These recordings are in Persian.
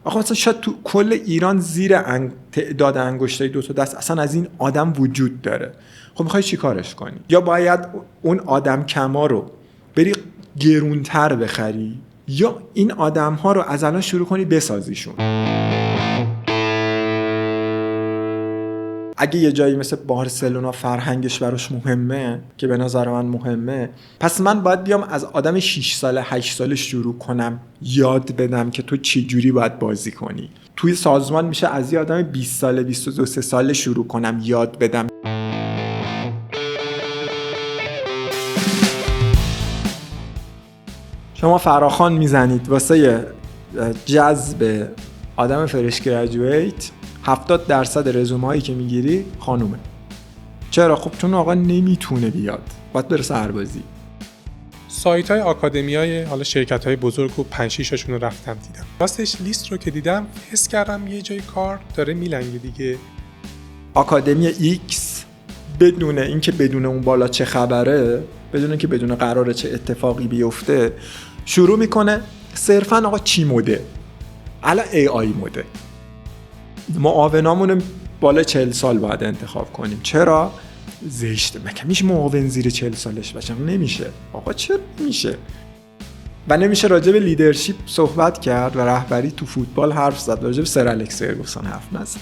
آخه مثلا شاید تو کل ایران زیر تعداد انگشتای دو تا دست اصلا از این آدم وجود داره. خب میخوای چی کارش کنی؟ یا باید اون آدم کما رو بری گرونتر بخری، یا این آدم ها رو از الان شروع کنی بسازیشون. اگه یه جایی مثل بارسلونا فرهنگش براش مهمه، که به نظر من مهمه، پس من باید بیام از آدم 6 ساله 8 ساله شروع کنم یاد بدم که تو چی جوری باید بازی کنی. توی سازمان میشه از یه آدم 20 ساله 22 ساله شروع کنم یاد بدم. شما فراخوان میزنید واسه جذب آدم فرش گریجویت، 70% رزومه هایی که میگیری خانومه. چرا؟ خب چون آقا نمیتونه بیاد، باید بره سربازی. سایت های آکادمی های حالا شرکت های بزرگ و 5-6 هاشون رو رفتم دیدم. راستش لیست رو که دیدم حس کردم یه جای کار داره میلنگه دیگه. آکادمی ایکس بدون اینکه بدون اون بالا چه خبره، بدون اینکه بدون قراره چه اتفاقی بیفته، شروع میکنه صرفا آقا چی مده؟ الان AI مده. معاونامون بالا 40 سال باید انتخاب کنیم. چرا؟ زشته. مگه میشه معاون زیر 40 سالش باشه؟ نمیشه. آقا چرا نمیشه؟ و نمیشه راجع به لیدرشپ صحبت کرد و رهبری تو فوتبال حرف زد، راجع به سر الکس فرگوسن حرف نزد.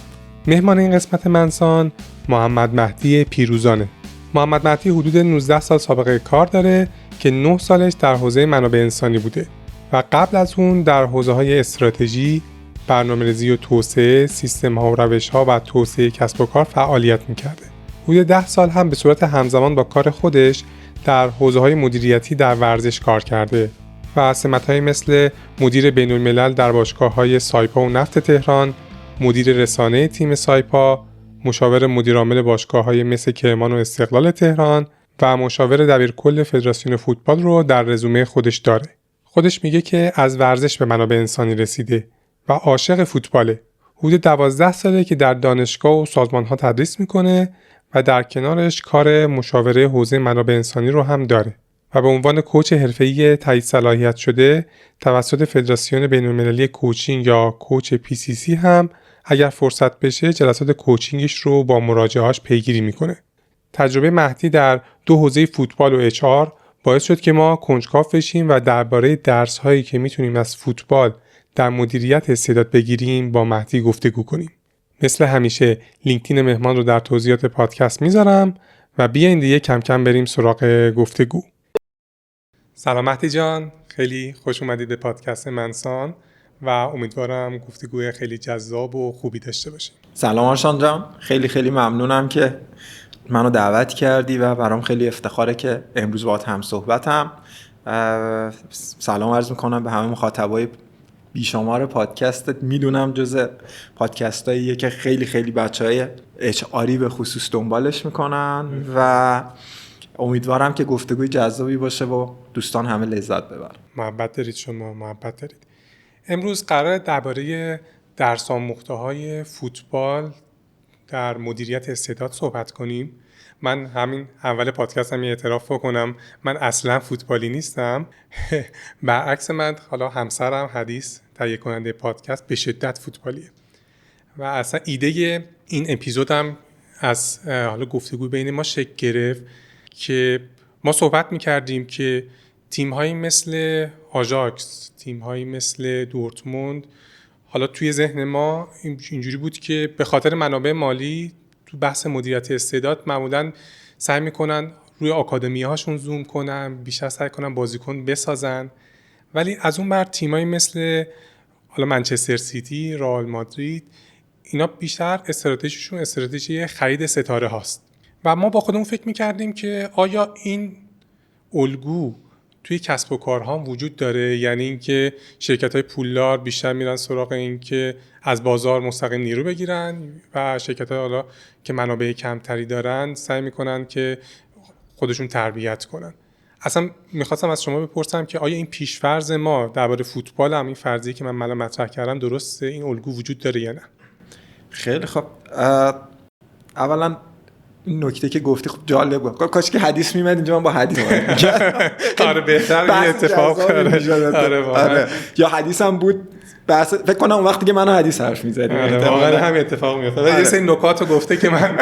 مهمان این قسمت منسان محمد مهدی پیروزانه. محمد مهدی حدود 19 سال سابقه کار داره که 9 سالش در حوزه منابع انسانی بوده و قبل از اون در حوزه‌های استراتژی، برنامه‌ریزی و توسعه، سیستم‌ها و روش‌ها و توسعه کسب و کار فعالیت می‌کرده. حدود 10 سال هم به صورت همزمان با کار خودش در حوزه‌های مدیریتی در ورزش کار کرده و سمت‌هایی مثل مدیر بین‌الملل در باشگاه‌های سایپا و نفت تهران، مدیر رسانه تیم سایپا، مشاور مدیرعامل باشگاه‌های مثل کرمان و استقلال تهران و مشاور دبیرکل فدراسیون فوتبال رو در رزومه خودش داره. خودش میگه که از ورزش به منابع انسانی رسیده و عاشق فوتباله. حدود 12 ساله که در دانشگاه و سازمان‌ها تدریس میکنه و در کنارش کار مشاوره حوزه منابع انسانی رو هم داره و به عنوان کوچ حرفه‌ای تایید صلاحیت شده توسط فدراسیون بین‌المللی کوچینگ یا کوچ PCC هم اگر فرصت بشه جلسات کوچینگش رو با مراجعهاش پیگیری میکنه. تجربه مهدی در 2 حوزه فوتبال و HR باعث شد که ما کنجکاو بشیم و درباره درس‌هایی که میتونیم از فوتبال در مدیریت استعداد بگیریم با مهدی گفتگو کنیم. مثل همیشه لینکدین مهمان رو در توضیحات پادکست میذارم و بیاین دیگه کم کم بریم سراغ گفتگو. سلام مهدی جان، خیلی خوش اومدید به پادکست منسان و امیدوارم گفتگوی خیلی جذاب و خوبی داشته باشیم. سلام آرشان جان، خیلی ممنونم که منو دعوت کردی و برام خیلی افتخاره که امروز باهات هم صحبتم. سلام عرض میکنم به همه مخاطبای بیشمار پادکستت. میدونم جز پادکستاییه که خیلی بچهای HR به خصوص دنبالش میکنن و امیدوارم که گفتگوی جذابی باشه و دوستان همه لذت ببرن. محبت دارید شما، محبت دارید. امروز قراره درباره درس آموخته‌های فوتبال در مدیریت استعداد صحبت کنیم. من همین اول پادکستم یه اعتراف بکنم، من اصلا فوتبالی نیستم. برعکس من، حالا همسرم حدیث تهیه کننده پادکست به شدت فوتبالیه و اصلا ایده این اپیزودم از حالا گفتگو بین ما شکل گرفت که ما صحبت می‌کردیم که تیم‌هایی مثل آژاکس، تیم‌هایی مثل دورتموند، حالا توی ذهن ما اینجوری بود که به خاطر منابع مالی تو بحث مدیریت استعداد معمولاً سعی میکنن روی آکادمی هاشون زوم کنن، بیشتر سعی کنن بازیکن بسازن، ولی از اون بر تیمایی مثل حالا منچستر سیتی، رئال مادرید، اینا بیشتر استراتژیشون استراتژی خرید ستاره هاست و ما با خودمون فکر میکردیم که آیا این الگو توی کسب و کارها وجود داره؟ یعنی اینکه شرکت‌های پولدار بیشتر میرن سراغ این که از بازار مستقیم نیرو بگیرن و شرکت‌های حالا که منابع کمتری دارن سعی میکنن که خودشون تربیت کنن. اصلا میخواستم از شما بپرسم که آیا این پیش‌فرض ما درباره فوتبال هم، این فرضیه که من مطرح کردم، درسته؟ این الگو وجود داره یا نه؟ خیلی خب، اولا این نکته که گفتی خب جالب بود. کاش که حدیث میمد اینجا من با حدیث می‌کردم. آره بهتر این اتفاق آره یا حدیث هم بود بحث فکر کنم اون وقتی که منو حدیث حرف می‌زدیم واقعا همین اتفاق میفته. ولی یه سری نکاتو گفته که من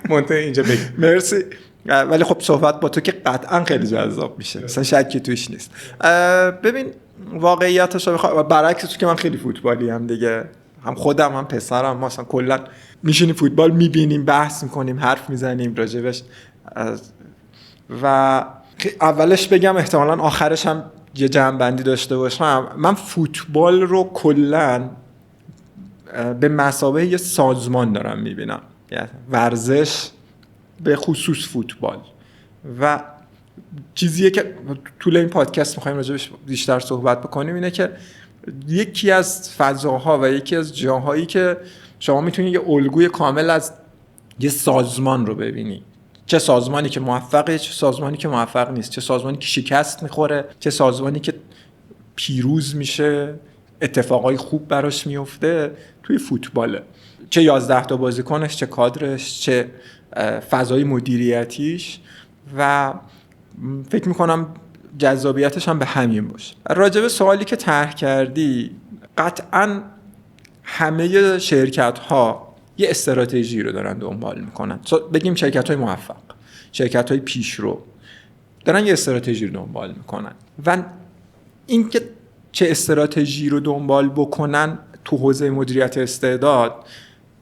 منتهی اینجا بگم. مرسی. ولی خب صحبت با تو که قطعا خیلی جذاب میشه، مثلا شکی توش نیست. ببین واقعیتش رو بخوام برعکس تو که من خیلی فوتبالی هم دیگه، هم خودم هم پسرم، ما اصلا کلا میشینیم فوتبال میبینیم، بحث میکنیم، حرف میزنیم راجبش و اولش بگم احتمالاً آخرش هم یه جمع‌بندی داشته باشم. من فوتبال رو کلا به مثابه یه سازمان دارم میبینم، یعنی ورزش به خصوص فوتبال، و چیزیه که طول این پادکست میخوایم راجبش بیشتر صحبت بکنیم اینه که یکی از فضاها و یکی از جاهایی که شما میتونی یه الگوی کامل از یه سازمان رو ببینی، چه سازمانی که موفقه، چه سازمانی که موفق نیست، چه سازمانی که شکست میخوره، چه سازمانی که پیروز میشه، اتفاقای خوب براش میفته، توی فوتباله. چه 11 تا بازیکنش، چه کادرش، چه فضای مدیریتیش، و فکر میکنم جذابیتش هم به همین باشه. راجع به سوالی که طرح کردی، قطعاً همه شرکت ها یه استراتژی رو دارن دنبال میکنن. بگیم شرکت های موفق، شرکت های پیشرو دارن یه استراتژی رو دنبال میکنن، و این که چه استراتژی رو دنبال بکنن تو حوزه مدیریت استعداد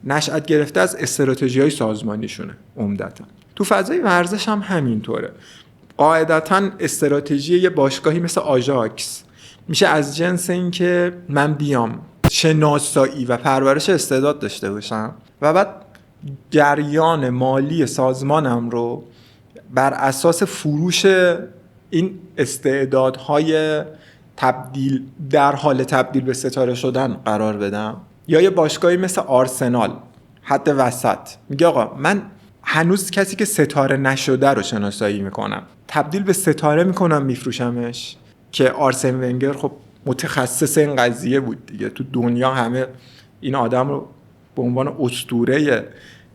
نشأت گرفته از استراتژی های سازمانیشونه. عمدتاً تو فضای ورزش هم همینطوره. قاعدتاً استراتژی یه باشگاهی مثل آژاکس میشه از جنس این که من بیام شناسایی و پرورش استعداد داشته باشم و بعد جریان مالی سازمانم رو بر اساس فروش این استعدادهای تبدیل در حال تبدیل به ستاره شدن قرار بدم. یا یه باشگاهی مثل آرسنال حد وسط میگه آقا من هنوز کسی که ستاره نشده رو شناسایی میکنم، تبدیل به ستاره میکنم، میفروشمش. که آرسن ونگر خب متخصص این قضیه بود دیگه، تو دنیا همه این آدم رو به عنوان اسطوره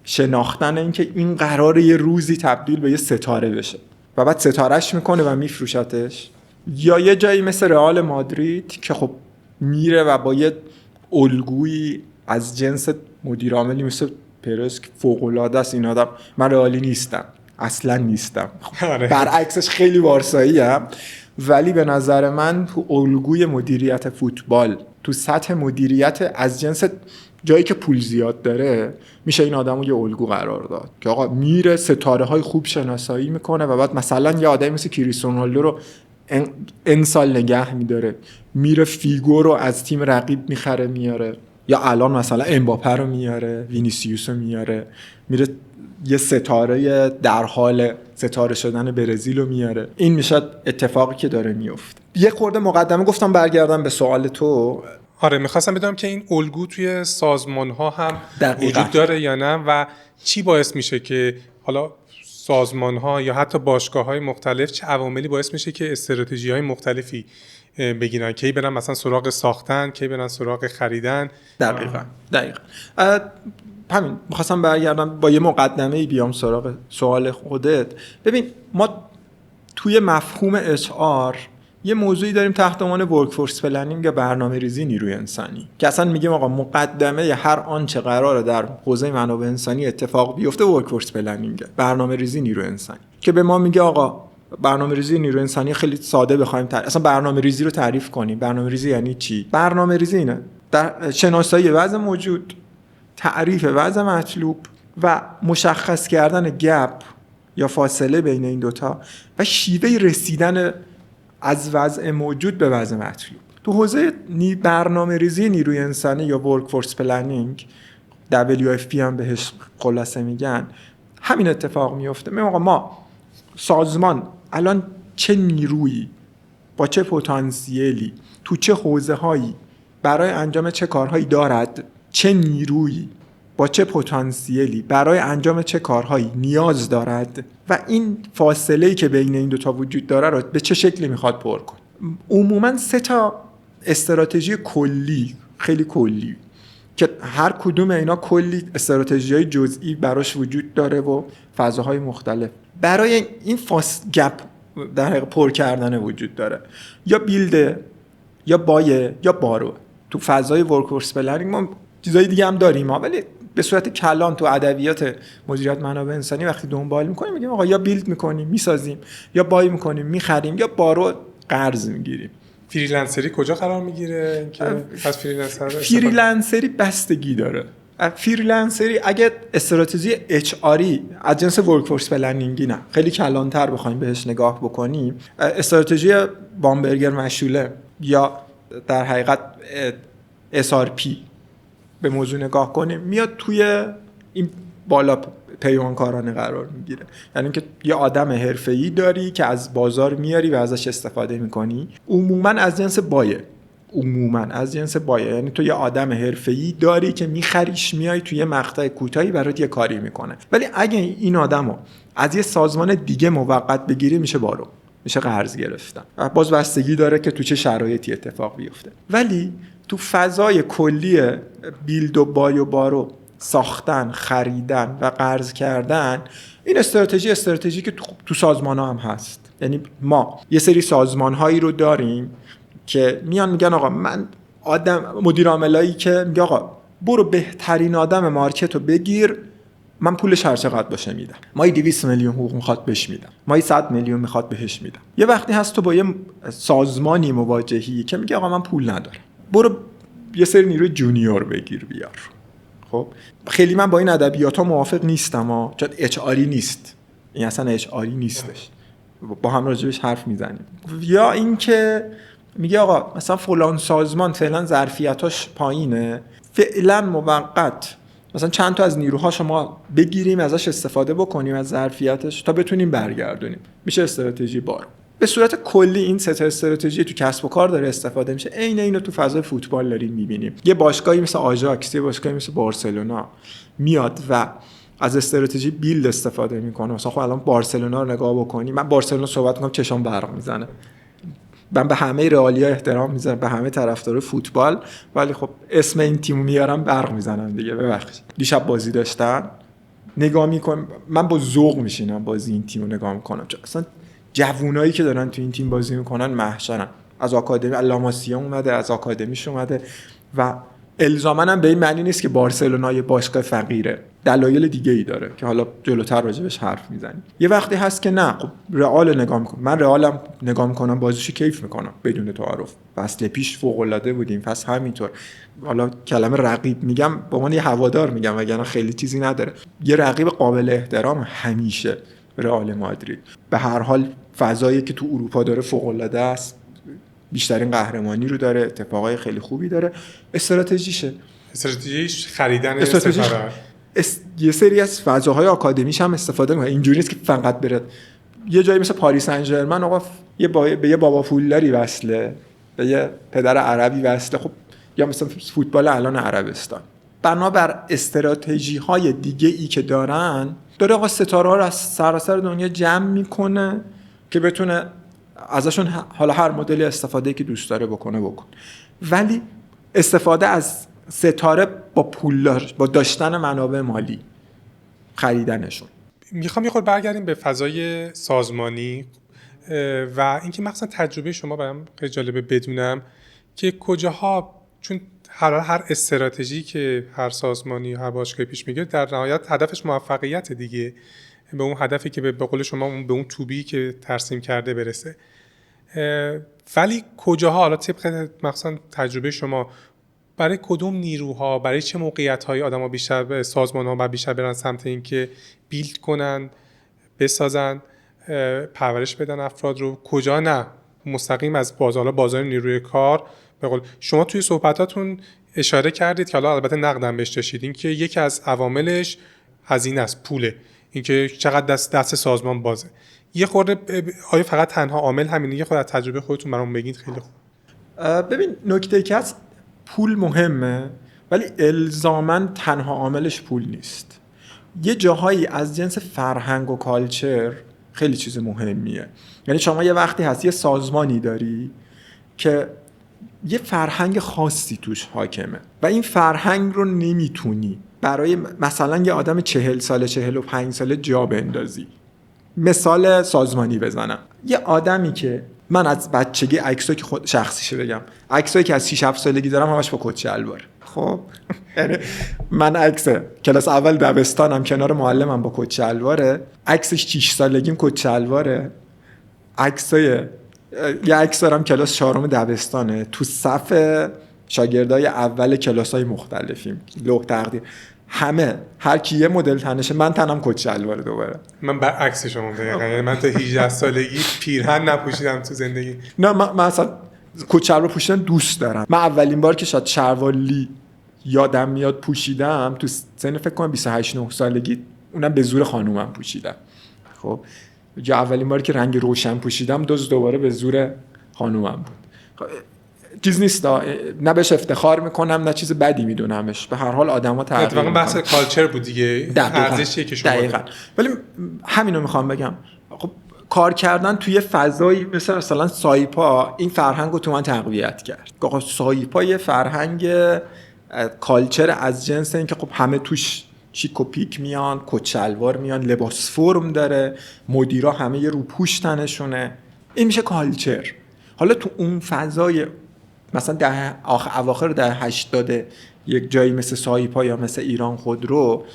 شناختن، این که این قراره یه روزی تبدیل به یه ستاره بشه و بعد ستارهش میکنه و میفروشتش. یا یه جایی مثل رئال مادرید که خب میره و با یه الگویی از جنس مدیر عاملی مثل پرز که فوق‌العاده است، این آدم من رئالی نیستم، اصلا نیستم، برعکسش خیلی بارسایی ام، ولی به نظر من تو الگوی مدیریت فوتبال، تو سطح مدیریت از جنس جایی که پول زیاد داره، میشه این آدمو یه الگو قرار داد که آقا میره ستاره های خوب شناسایی میکنه و بعد مثلا یه آدمی مثل کریستیانو رونالدو رو این سال نگه میداره، میره فیگو رو از تیم رقیب میخره میاره، یا الان مثلا امباپه رو میاره، وینیسیوس رو میاره، میره یه ستاره در حال ستاره شدن برزیل رو میاره. این میشه اتفاقی که داره میفته. یه خورده مقدمه گفتم برگردم به سوال تو. آره میخواستم بدونم که این الگو توی سازمان ها هم دقیقاً وجود داره یا نه، و چی باعث میشه که حالا سازمان ها یا حتی باشگاه های مختلف، چه عواملی باعث میشه که استراتژی های مختلفی بگیرن، کی برن مثلا سراغ ساختن، کی برن سراغ خریدن. دقیقاً همین میخواستم برگردم با یه مقدمه‌ای بیام سراغ سوال خودت. ببین ما توی مفهوم HR یه موضوعی داریم تحت عنوان ورک فورس پلنینگ یا برنامه‌ریزی نیروی انسانی، که اصلا میگیم آقا مقدمه هر آنچه قراره در حوزه منابع انسانی اتفاق بیفته ورک فورس پلنینگ، برنامه‌ریزی نیروی انسانی، که به ما میگه آقا برنامه‌ریزی نیروی انسانی خیلی ساده بخوایم اصلا برنامه‌ریزی رو تعریف کنیم. برنامه‌ریزی یعنی چی؟ برنامه‌ریزی اینه در شناسایی وضع موجود، تعریف وضع مطلوب و مشخص کردن گپ یا فاصله بین این دوتا و شیوه رسیدن از وضع موجود به وضع مطلوب. تو حوزه برنامه‌ریزی نیروی انسانی یا ورک فورس پلنینگ، WFP هم بهش خلاصه میگن، همین اتفاق میفته. ما سازمان الان چه نیرویی با چه پتانسیلی تو چه حوزه‌هایی برای انجام چه کارهایی دارد، چه نیرویی با چه پتانسیلی برای انجام چه کارهایی نیاز دارد و این فاصله‌ای که بین این دوتا وجود داره رو به چه شکلی میخواد پر کنه. عموماً 3 تا استراتژی کلی، خیلی کلی که هر کدوم اینا کلی استراتژی‌های جزئی براش وجود داره و فضاهای مختلف. برای این گپ در حقیقت پر کردن وجود داره، یا بیلد یا بایه یا بارو. تو فضای ورکفورس پلنینگ ما چیزای دیگه هم داریم ولی به صورت کلان تو ادبیات مدیریت منابع انسانی وقتی دنبال می‌کنیم میگیم آقا یا بیلد می‌کنیم می‌سازیم، یا بای می‌کنیم می‌خریم، یا بارو قرض می‌گیریم. فریلنسری کجا قرار میگیره که پس فریلنسری بستگی داره. فریلنسری اگه استراتژی اچ آری از جنس ورکفورس پلنینگی نه، خیلی کلان‌تر بخوایم بهش نگاه بکنیم، استراتژی بامبرگر مشوله یا در حقیقت SRP به موضوع نگاه کنیم میاد توی این بالا پیمانکارانه قرار میگیره. یعنی که یه آدم حرفه‌ای داری که از بازار میاری و ازش استفاده میکنی، عموما از جنس بایه. یعنی تو یه آدم حرفه‌ای داری که میخریش، میای توی مقطع کوتاهی برات یه کاری میکنه. ولی اگه این آدمو از یه سازمان دیگه موقت بگیری میشه بارو، میشه قرض گرفتن. باز بستگی داره که تو چه شرایطی اتفاق بیفته. ولی تو فضای کلی بیلد و بای و بارو، ساختن، خریدن و قرض کردن، این استراتژی که تو سازمان ها هم هست. یعنی ما یه سری سازمان هایی رو داریم که میان میگن آقا من مدیر عاملایی که میگه آقا برو بهترین آدم مارکت رو بگیر، من پولش هر چقدر باشه میدم. مایی 200 میلیون حقوق میخواد بهش میدم، مایی 100 میلیون میخواد بهش میدم. یه وقتی هست تو با یه سازمانی مواجهی که میگه آقا من پول ندارم، برو یه سری نیروی جونیور بگیر بیار. خب خیلی من با این ادبیات ها موافق نیستم چون اچ آری نیست، این اصلا اچ آری نیستش، با هم راجبش حرف میزنیم. یا اینکه میگه آقا مثلا فلان سازمان فعلا ظرفیتاش پایینه، فعلا موقت مثلا چند تا از نیروها شما بگیریم ازش استفاده بکنیم از ظرفیتش تا بتونیم برگردونیم، میشه استراتژی بارو. به صورت کلی این سه تا استراتژی تو کسب و کار داره استفاده میشه. عین اینو تو فضای فوتبال داریم میبینیم. یه باشگاهی مثل آژاکس، یه باشگاهی مثل بارسلونا میاد و از استراتژی بیلد استفاده میکنه. مثلا خب الان بارسلونا رو نگاه بکنی، من بارسلونا صحبت میکنم چشام برق میزنه. من به همه رئالیا احترام میذارم، به همه طرفدار فوتبال، ولی خب اسم این تیمو میارم برق میزنم دیگه. ببخشید دیشب بازی داشتن نگاه میکنم، من با ذوق میشینم بازی این تیمو نگاه میکنم، چون اصلا جوونایی که دارن تو این تیم بازی میکنن محشرن. از آکادمی لاماسیا اومده، از آکادمیش اومده و الزاماً هم به این معنی نیست که بارسلونا یه باشگاه فقیره، دلایل دیگه ای داره که حالا جلوتر راجبش حرف میزنیم. یه وقتی هست که نه، خب رئال نگاه میکنم، من رئالم نگاه میکنم بازیشو کیف میکنم بدون تعارف. فصل پیش فوق العاده بودیم، فصل همینطور. حالا کلمه رقیب میگم با من یه هوادار میگم وگرنه خیلی چیزی نداره. یه رقیب قابل احترام همیشه رئال مادرید. به هر حال فضایی که تو اروپا داره فوق العاده است، بیشترین قهرمانی رو داره، اتفاقای خیلی خوبی داره. استراتژیش خریدن یه سری از فضاهای آکادمیش هم استفاده می‌کنه. اینجوری نیست که فقط بره یه جایی مثل پاریس سن ژرمن آقا به یه بابا پولداری وصله، به یه پدر عربی وصله، خب یا مثلا فوتبال الان عربستان. بنابر استراتژی‌های دیگه‌ای که داره آقا ستاره‌ها رو از سراسر دنیا جمع میکنه که بتونه ازشون حالا هر مدلی استفاده که دوست داره بکن. ولی استفاده از ستاره با با داشتن منابع مالی، خریدنشون. میخوام یه خورده برگردیم به فضای سازمانی و اینکه مثلا تجربه شما برام خیلی جالبه بدونم که کجاها، چون هر استراتژی که هر سازمانی هر باشگاهی پیش میگیره در نهایت هدفش موفقیت دیگه، به اون هدفی که به قول شما به اون توبی که ترسیم کرده برسه. ولی کجاها حالا طبق مثلا تجربه شما برای کدوم نیروها، برای چه موقعیت‌های آدم‌ها بیشتر به سازمان‌ها و بیشتر برن سمت این که بیلد کنن، بسازن، پرورش بدن افراد رو، کجا نه مستقیم از بازار نیروی کار؟ به قول شما توی صحبتاتون اشاره کردید که حالا البته نقدم بهش داشتید که یکی از عواملش هزینه است، پوله، اینکه چقدر دست سازمان بازه. یه خورده آیا فقط تنها عامل همینه؟ یه خورده از تجربه خودتون برام بگید خیلی خوب. ببین نکته که هست، پول مهمه ولی الزاماً تنها عاملش پول نیست. یه جاهایی از جنس فرهنگ و کالچر خیلی چیز مهمیه. یعنی شما یه وقتی هست یه سازمانی داری که یه فرهنگ خاصی توش حاکمه و این فرهنگ رو نمیتونی برای مثلا یه آدم 40 ساله 45 ساله جا بندازی. مثال سازمانی بزنم، یه آدمی که من از بچگی عکسایی که خود شخصیشه بگم، عکسایی که از 6 7 سالگی دارم همش با کت شلوار. خب یعنی من عکس کلاس اول دبستانم کنار معلمم با کت شلواره، عکس 6 سالگیم کت شلواره، یه عکس دارم کلاس 4 دبستانه تو صف شاگردای اول کلاسای مختلفیم، لوح تقدیر، همه هر کی یه مدل تنشه، من تنم کت شلوار دوباره. من برعکس شما دقیقاً، یعنی من تا 18 سالگی پیرهن نپوشیدم تو زندگی. نه من اصلا کت شلوار پوشیدن دوست دارم. من اولین بار که شاید شلوار یادم میاد پوشیدم تو سن فکر کنم 28 9 سالگی، اونم به زور خانومم پوشیدم. خب یا اولین باری که رنگ روشن پوشیدم دوباره به زور خانومم بود. چیز نیست، نه بهش افتخار میکنم نه چیز بدی میدونمش، به هر حال آدما تغییر اتفاقا بحث کالچر بود دیگه، ارزشیه که شما دقیقاً. ولی همینو میخوام بگم، خب کار کردن توی فضایی مثلا سایپا این فرهنگو تو من تقویت کرد. آقا سایپا یه فرهنگ کالچر از جنس این که خب همه توش چیک و پیک میان، کت شلوار میان، لباس فرم داره، مدیرا همه یه روپوش تنشونه، این میشه کالچر. حالا تو اون فضای مثلا اواخر دهه 80 یک جایی مثل سایپا یا مثل ایران خودرو،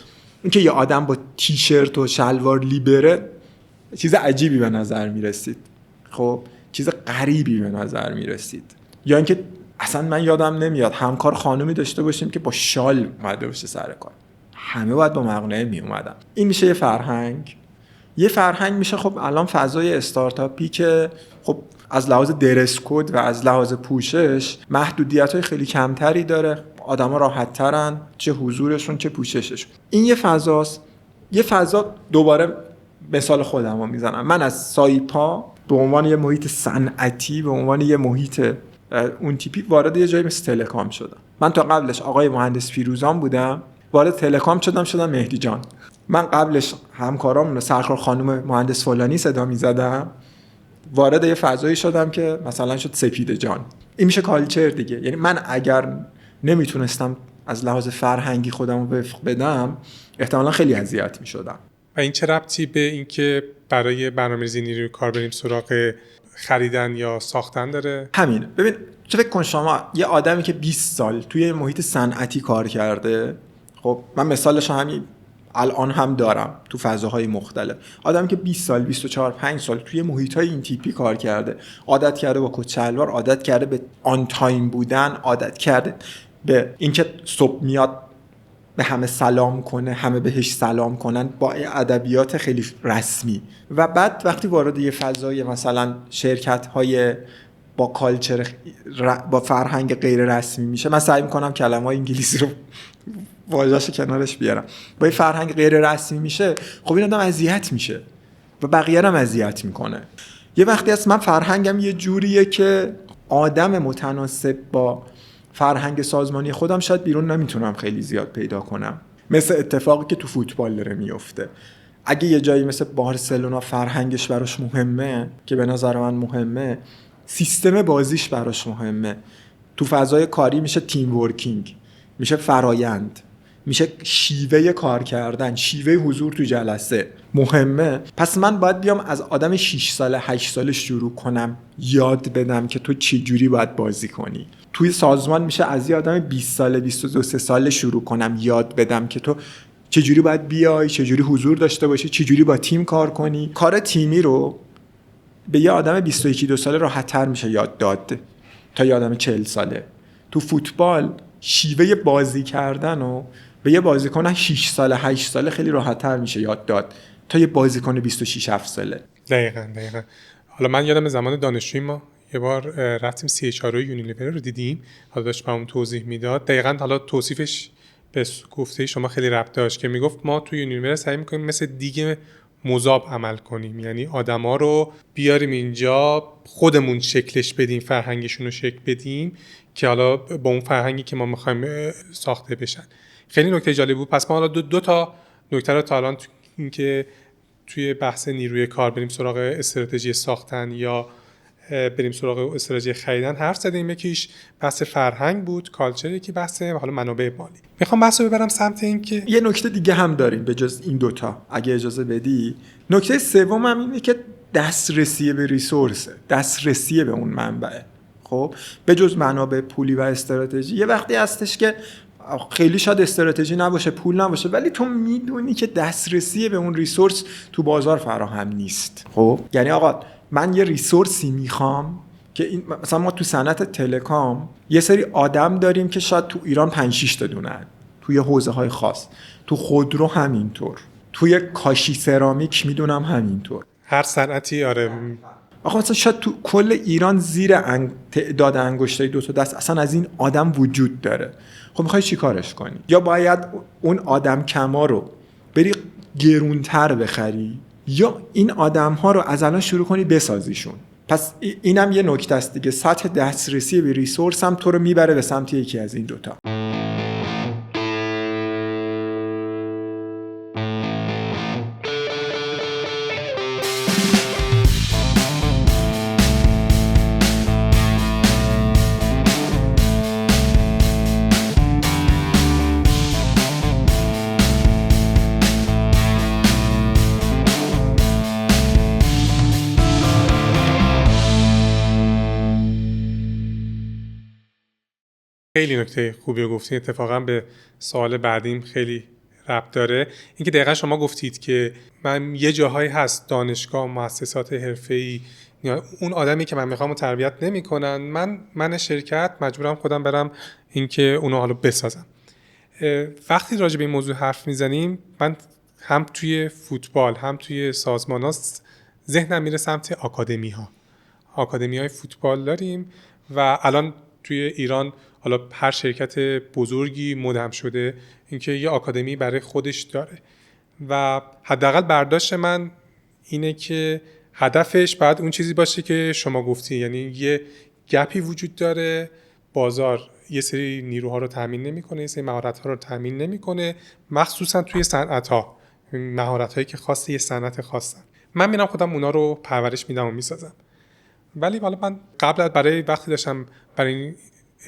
اینکه یه آدم با تیشرت و شلوار لیبره چیز عجیبی به نظر میرسید، خب چیز غریبی به نظر میرسید. یا اینکه اصلا من یادم نمیاد همکار خانومی داشته باشیم که با شال اومده باشه سر کار، همه باید با مقنعه می اومدن. این میشه یه فرهنگ. یه فرهنگ میشه خب الان فضای استارتاپی که خب از لحاظ درس کد و از لحاظ پوشش محدودیت‌های خیلی کمتری داره، آدم‌ها راحت‌ترن چه حضورشون چه پوشششون. این یه فضاست. یه فضا دوباره مثال خودمو میزنم، من از سایپا به عنوان یه محیط صنعتی، به عنوان یه محیط اون تیپی وارد یه جایی مثل تلکام شدم. من تا قبلش آقای مهندس پیروزان بودم، وارد تلکام شدم مهدی جان. من قبلش همکارام سرکار خانم مهندس فلانی صدا میزدم، وارد یه فضایی شدم که مثلا شد سپید جان. این میشه کالچر دیگه. یعنی من اگر نمیتونستم از لحاظ فرهنگی خودم رو وفق بدم احتمالا خیلی اذیت میشدم. و این چه ربطی به اینکه برای برنامه‌ریزی نیروی کار بریم سراغ خریدن یا ساختن داره؟ همین. ببین تو فکر کن شما یه آدمی که 20 سال توی محیط صنعتی کار کرده، خب من مثالش همین الان هم دارم تو فضاهای مختلف، آدمی که 20 سال 24 5 سال توی محیط‌های این تیپی کار کرده، عادت کرده با کت شلوار، عادت کرده به آن تایم بودن، عادت کرده به اینکه صبح میاد به همه سلام کنه، همه بهش سلام کنن با ادبیات خیلی رسمی، و بعد وقتی وارد یه فضای مثلا شرکت‌های با کالچر با فرهنگ غیر رسمی میشه، من سعی میکنم کلمه‌های انگلیسی رو واژه‌اش کنارش بیارم، با یه فرهنگ غیر رسمی میشه، خب این آدم اذیت میشه و بقیه رو هم اذیت میکنه. یه وقتی هست من فرهنگم یه جوریه که آدم متناسب با فرهنگ سازمانی خودم شاید بیرون نمیتونم خیلی زیاد پیدا کنم. مثل اتفاقی که تو فوتبال داره میفته. اگه یه جایی مثل بارسلونا فرهنگش براش مهمه، که به نظر من مهمه، سیستم بازیش براش مهمه، تو فضای کاری میشه تیم ورکینگ، میشه فرایند، میشه شیوه کار کردن، شیوه حضور تو جلسه مهمه. پس من باید بیام از آدم 6 ساله 8 ساله شروع کنم یاد بدم که تو چه جوری باید بازی کنی. توی سازمان میشه از یه آدم 20 ساله 22 ساله شروع کنم یاد بدم که تو چه جوری باید بیای، چه جوری حضور داشته باشی، چه جوری با تیم کار کنی. کار تیمی رو به یه آدم 21 2 ساله راحت‌تر میشه یاد داد تا یه آدم 40 ساله. تو فوتبال شیوه بازی کردن و به یه بازیکن 6 ساله 8 ساله خیلی راحت‌تر میشه یاد داد تا یه بازیکن 26 7 ساله. دقیقاً. حالا من یادم زمان دانشجویی ما یه بار رفتیم CHRO یونیلیور رو دیدیم، حالا داشت بهمون توضیح میداد. دقیقاً حالا توصیفش به گفته شما خیلی ربط داشت که میگفت ما توی یونیلیور سعی می‌کنیم مثل دیگ مذاب عمل کنیم، یعنی آدما رو بیاریم اینجا خودمون شکلش بدیم، فرهنگشون رو شکل بدیم که حالا با اون فرهنگی که ما می‌خوایم ساخته بشن. خیلی نکته جالب بود. پس ما حالا دو تا نکته رو تا الان این که توی بحث نیروی کار بریم سراغ استراتژی ساختن یا بریم سراغ استراتژی خریدن حرف زدیم. یکیش بحث فرهنگ بود، کالچر، یکی بحث حالا منابع مالی. میخوام بحث رو ببرم سمت این که یه نکته دیگه هم داریم به جز این دوتا اگه اجازه بدی. نکته سوم هم اینه که دسترسی به ریسورسه، دسترسی به اون منبعه. خب به جز منابع پولی و استراتژی یه وقتی هستش که خیلی شاید استراتژی نباشه، پول نباشه، ولی تو میدونی که دسترسی به اون ریسورس تو بازار فراهم نیست. خب یعنی آقا من یه ریسورسی میخوام که این مثلا ما تو صنعت تلکام یه سری آدم داریم که شاید تو ایران 5-6 تا دونن توی حوزه‌های خاص، تو خودرو همینطور، توی کاشی سرامیک میدونم همینطور، هر صنعتی. آره آخه مثلا شاید تو کل ایران زیر تعداد انگشتای 2 تا دست اصلا از این آدم وجود داره. خب میخوای چی کارش کنی؟ یا باید اون آدم کما رو بری گرونتر بخری یا این آدم ها رو از الان شروع کنی بسازیشون. پس اینم یه نکته است دیگه، سطح دسترسی به ریسورس هم تو رو میبره به سمت یکی از این دوتا. خیلی نکته خوبی گفتین، اتفاقا به سوال بعدیم خیلی ربط داره. اینکه دقیقا شما گفتید که من یه جاهایی هست دانشگاه، مؤسسات حرفه‌ای، اون آدمی که من میخوام تربیت نمی‌کنن، من شرکت مجبورم خودم برم اینکه اونو حالا بسازم. وقتی راجع به این موضوع حرف میزنیم من هم توی فوتبال هم توی سازمان‌ها ذهنم میره سمت آکادمی‌های فوتبال داریم و الان توی ایران حالا هر شرکت بزرگی مدهم شده اینکه یه آکادمی برای خودش داره و حداقل برداشت من اینه که هدفش باید اون چیزی باشه که شما گفتی، یعنی یه گپی وجود داره، بازار یه سری نیروها رو تامین نمی‌کنه، یه سری مهارت‌ها رو تامین نمی‌کنه، مخصوصا توی صنعت‌ها، مهارت‌هایی که خاص یه صنعت خاصن. من میرم خودم اونا رو پرورش میدم و میسازم. ولی حالا من قبل برای وقتی داشتم برای این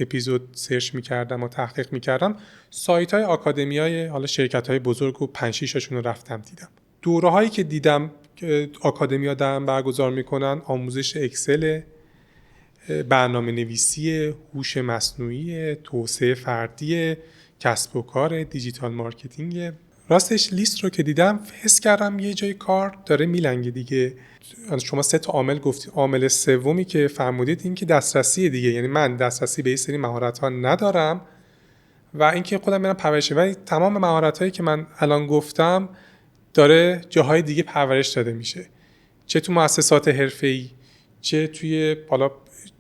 اپیزود سرچ میکردم و تحقیق میکردم، سایت های آکادمی های حالا شرکت های بزرگ و 5-6 رو رفتم دیدم. دوره هایی که دیدم که آکادمی ها دارن برگزار میکنن، آموزش اکسل، برنامه نویسی، هوش مصنوعی، توسعه فردی، کسب و کار، دیجیتال مارکتینگ. راستش لیست رو که دیدم حس کردم یه جای کار داره میلنگه دیگه. شما 3 تا عامل گفتید، عامل سومی که فرمودید این که دسترسی دیگه، یعنی من دسترسی به این سری مهارت‌ها ندارم و اینکه خودم برم پرورش، ولی تمام مهارت‌هایی که من الان گفتم داره جاهای دیگه پرورش داده میشه، چه تو مؤسسات حرفه‌ای، چه توی حالا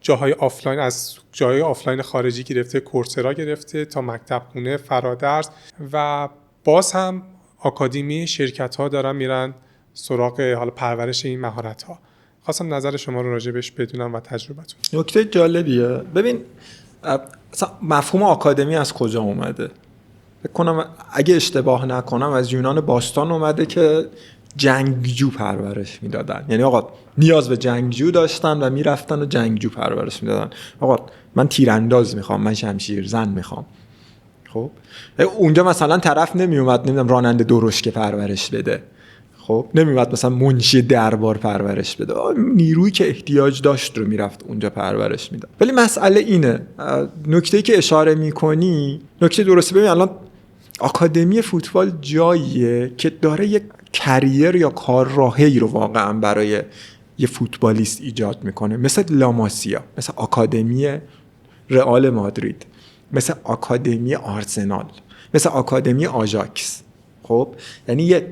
جاهای آفلاین، از جاهای آفلاین خارجی گرفته، کورسرا گرفته تا مکتب خونه، فرادرس، و باز هم آکادمی شرکت‌ها دارن میرن سراغ حالا پرورش این مهارت‌ها. خواستم نظر شما رو راجبش بدونم و تجربتون. نکته جالبیه. ببین اصلا مفهوم آکادمی از کجا اومده؟ فکر کنم اگه اشتباه نکنم از یونان باستان اومده که جنگجو پرورش میدادن. یعنی آقا نیاز به جنگجو داشتن و میرفتن و جنگجو پرورش میدادن. آقا من تیرانداز میخوام، من شمشیر زن میخوام. خب اونجا مثلا طرف نمیومد نمیدونم راننده درشکه پرورش بده، خب نمیومد مثلا منشی دربار پرورش بده، نیرویی که احتیاج داشت رو میرفت اونجا پرورش میداد. ولی مسئله اینه، نکته‌ای که اشاره میکنی نکته درسته. ببین الان آکادمی فوتبال جاییه که داره یک کریر یا کار راهی رو واقعا برای یه فوتبالیست ایجاد میکنه، مثل لاماسیا، مثل آکادمی رئال مادرید، مثل آکادمی آرسنال، مثل آکادمی آژاکس. خب یعنی یه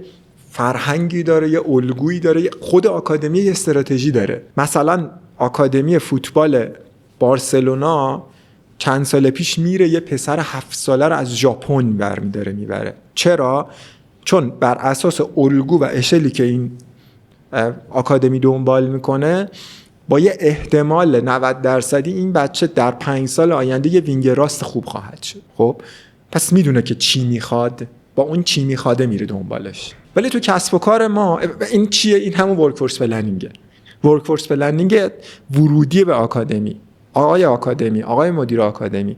فرهنگی داره، یه الگویی داره، خود آکادمی یه استراتژی داره. مثلا آکادمی فوتبال بارسلونا چند سال پیش میره یه پسر 7 ساله رو از ژاپن برمیداره میبره. چرا؟ چون بر اساس الگو و اشلی که این آکادمی دنبال میکنه با یه احتمال 90% این بچه در 5 سال آینده یه وینگر راست خوب خواهد شد. خب پس میدونه که چی میخواد، با اون چی میخواده میره دنبالش. ولی تو کسب و کار ما این چیه؟ این همون ورک فورس پلنینگه. ورکفورس پلنینگ ورودی به آکادمی. آقای مدیر آکادمی،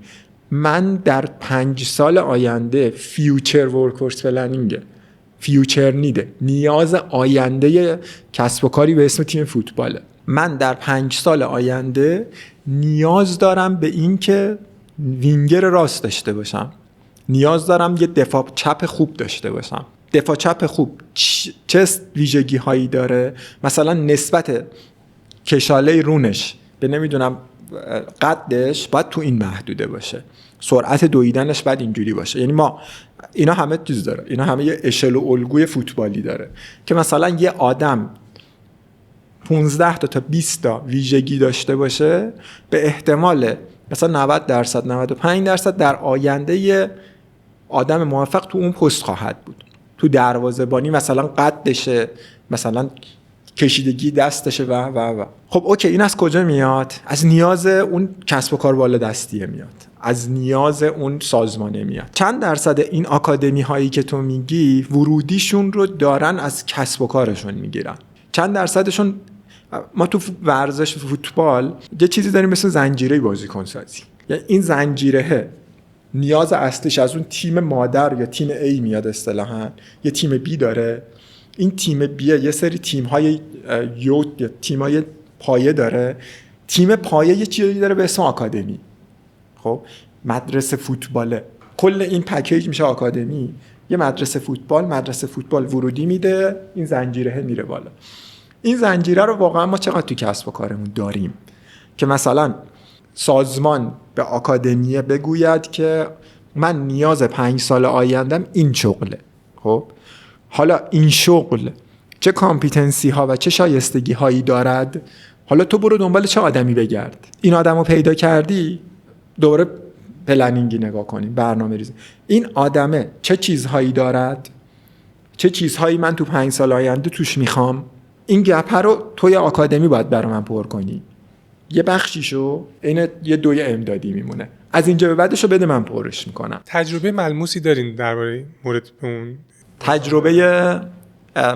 من در 5 سال آینده فیوچر ورکفورس پلنینگ، فیوچر نیده، نیاز آینده کسب و کاری به اسم تیم فوتباله. من در 5 سال آینده نیاز دارم به این که وینگر راست داشته باشم، نیاز دارم یه دفاع چپ خوب داشته باشم. دفاع چپ خوب چه ویژگی هایی داره؟ مثلا نسبت کشاله رونش به نمیدونم قدش باید تو این محدوده باشه، سرعت دویدنش باید اینجوری باشه. یعنی ما اینا همه چیز داره، اینا همه یه اشل و الگوی فوتبالی داره که مثلا یه آدم 15 تا 20 تا ویژگی داشته باشه به احتمال مثلا 90% 95% در آینده یه آدم موفق تو اون پست خواهد بود. تو دروازه‌بانی مثلا قدشه، مثلا کشیدگی دستشه و خب اوکی، این از کجا میاد؟ از نیاز اون کسب و کار بالا دستیه میاد، از نیاز اون سازمانه میاد. چند درصد این آکادمی هایی که تو میگی ورودیشون رو دارن از کسب و کارشون میگیرن؟ چند درصدشون؟ ما تو ورزش فوتبال یه چیزی داریم مثل زنجیره بازیکن سازی، یعنی این زنجیره نیاز اصلیش از اون تیم مادر یا تیم A میاد اصطلاحاً، یه تیم B داره، این تیم B یه سری تیم‌های یا تیم‌های پایه داره، تیم پایه یه چیزی داره به اسم آکادمی. خب مدرسه فوتباله، کل این پکیج میشه آکادمی. یه مدرسه فوتبال ورودی میده، این زنجیره میره بالا. این زنجیره رو واقعا ما چقدر تو کسب و کارمون داریم که مثلا سازمان به آکادمیه بگوید که من نیاز 5 سال آیندم این شغله. خب حالا این شغل چه کامپیتنسی ها و چه شایستگی هایی دارد؟ حالا تو برو دنبال چه آدمی بگرد. این آدم رو پیدا کردی، دوباره پلنینگی نگاه کنیم، برنامه ریزی. این آدمه چه چیزهایی دارد؟ چه چیزهایی من تو 5 سال آینده توش میخوام؟ این گپ رو توی آکادمی باید برای من پر کنی. یه بخشیشو این یه دوی امدادی میمونه، از اینجا به بعدشو بده من پرش میکنم. تجربه ملموسی دارین درباره مورد اون؟ تجربه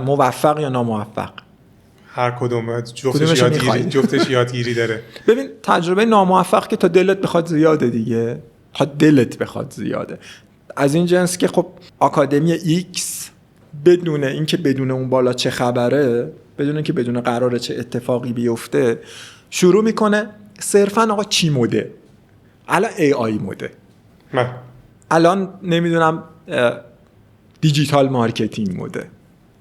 موفق یا ناموفق؟ هر کدوم جفتش یادگیری داره. ببین تجربه ناموفق که تا دلت بخواد زیاده دیگه، تا دلت بخواد زیاده، از این جنس که خب آکادمی ایکس بدون اینکه بدون اون بالا چه خبره، بدون اینکه بدون قراره چه اتفاقی بیفته، شروع میکنه صرفا آقا چی موده، الان AI موده، الان نمیدونم دیجیتال مارکتینگ موده.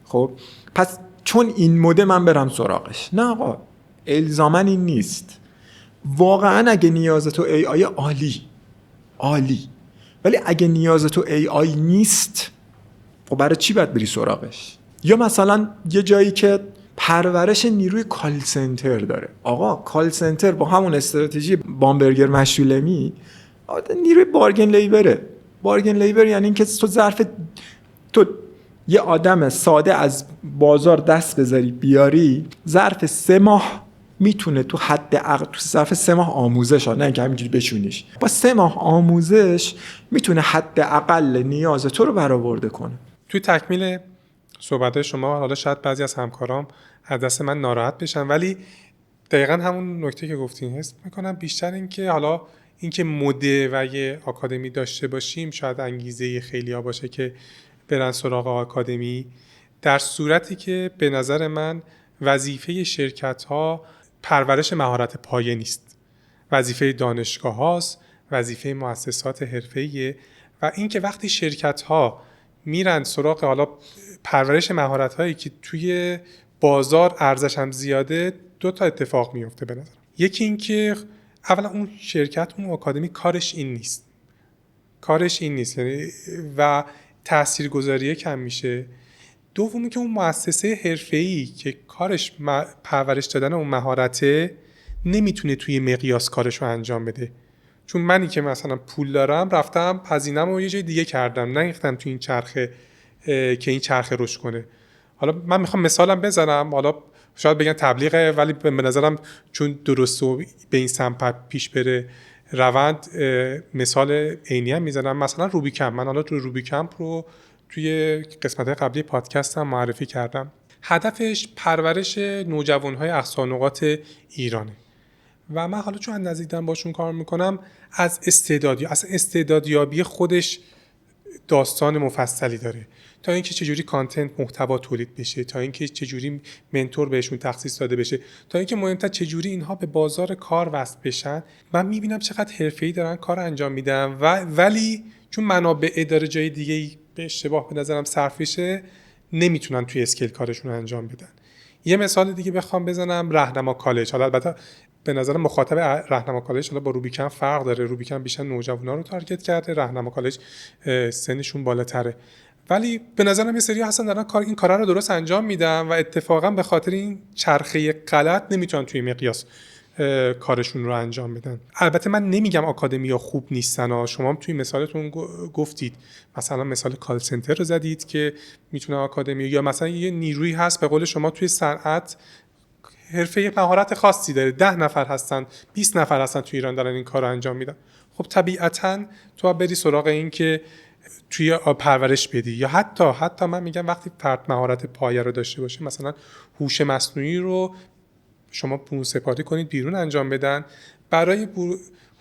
خب پس چون این موده من برم سراغش. نه آقا، الزاماً این نیست. واقعا اگه نیاز تو AI عالی، ولی اگه نیاز تو AI نیست، خب برای چی باید بری سراغش؟ یا مثلا یه جایی که پرورش نیروی کال سنتر داره. آقا کال سنتر با همون استراتژی بامبرگر مشولمی نیروی بارگن لیبره. بارگن لیبر یعنی اینکه تو یه آدم ساده از بازار دست بذاری بیاری، ظرف 3 ماه میتونه تو ظرف 3 ماه آموزش، نه اینکه همینجوری بشونیش، با 3 ماه آموزش میتونه حداقل نیاز تو رو برآورده کنه. توی تکمیل صحبت شما، حالا شاید بعضی از همکارام از دست من ناراحت بشن، ولی دقیقاً همون نکته که گفتین حس میکنم بیشتر این که حالا اینکه مده و یه آکادمی داشته باشیم شاید انگیزه خیلی‌ها باشه که برن سراغ آکادمی، در صورتی که به نظر من وظیفه شرکت‌ها پرورش مهارت پایه نیست. وظیفه دانشگاه هاست، وظیفه مؤسسات حرفه‌ایه، و اینکه وقتی شرکت‌ها میرن سراغ حالا پرورش مهارت‌هایی که توی بازار ارزش هم زیاده، 2 تا اتفاق میفته به نظرم. یکی این که اولا اون شرکت، اون آکادمی کارش این نیست یعنی و تاثیرگذاریه کم میشه. دومی که اون مؤسسه حرفه‌ای که کارش پرورش دادن اون مهارته نمیتونه توی مقیاس کارش رو انجام بده، چون منی که مثلا پول دارم رفتم هزینه‌مو و یه جای دیگه کردم، نریختم توی این چرخه که این چرخه رشد کنه. حالا من میخوام مثالم بزنم، حالا شاید بگن تبلیغه، ولی به نظرم چون درست و به این سمت پیش بره روند، مثال عینی هم میزنم. مثلا روبیکمپ، من حالا روبیکمپ رو توی قسمت قبلی پادکست هم معرفی کردم. هدفش پرورش نوجوان‌های اقصانقاط ایرانه و من حالا چون از نزدیک دارم باشون کار میکنم از استعدادیابی خودش داستان مفصلی داره، تا اینکه چجوری کانتنت محتوا تولید بشه، تا اینکه چجوری منتور بهشون تخصیص داده بشه، تا اینکه مهمتر چجوری اینها به بازار کار وصل بشن. من میبینم چقدر حرفه‌ای دارن کار انجام میدن ولی چون منابع داره جای دیگه به اشتباه به نظرم صرف میشه، نمیتونن توی اسکیل کارشون رو انجام بدن. یه مثال دیگه بخوام بزنم، راهنما کالج. حالا البته به نظر مخاطب راهنما کالج حالا با روبیکن فرق داره، روبیکن بیشتر نوجوانا رو تارگت کرده، راهنما کالج سنشون بالاتره، ولی به نظرم یه سری هستن دارن این کارا رو درست انجام میدن و اتفاقا به خاطر این چرخه غلط نمیتونن توی مقیاس کارشون رو انجام بدن. البته من نمیگم آکادمیا خوب نیستن ها، شما توی مثالتون گفتید مثلا مثال کال سنتر رو زدید که میتونه آکادمیا، یا مثلا یه نیرویی هست به قول شما توی صنعت حرفه مهارت خاصی داره، 10 نفر هستن 20 نفر هستن توی ایران دارن این کار رو انجام میدن. خب طبیعتاً تو بری سراغ این که توی پرورش بدی، یا حتی من میگم وقتی فرد مهارت پایه رو داشته باشه، مثلا هوش مصنوعی رو شما سپاری کنید بیرون انجام بدن، برای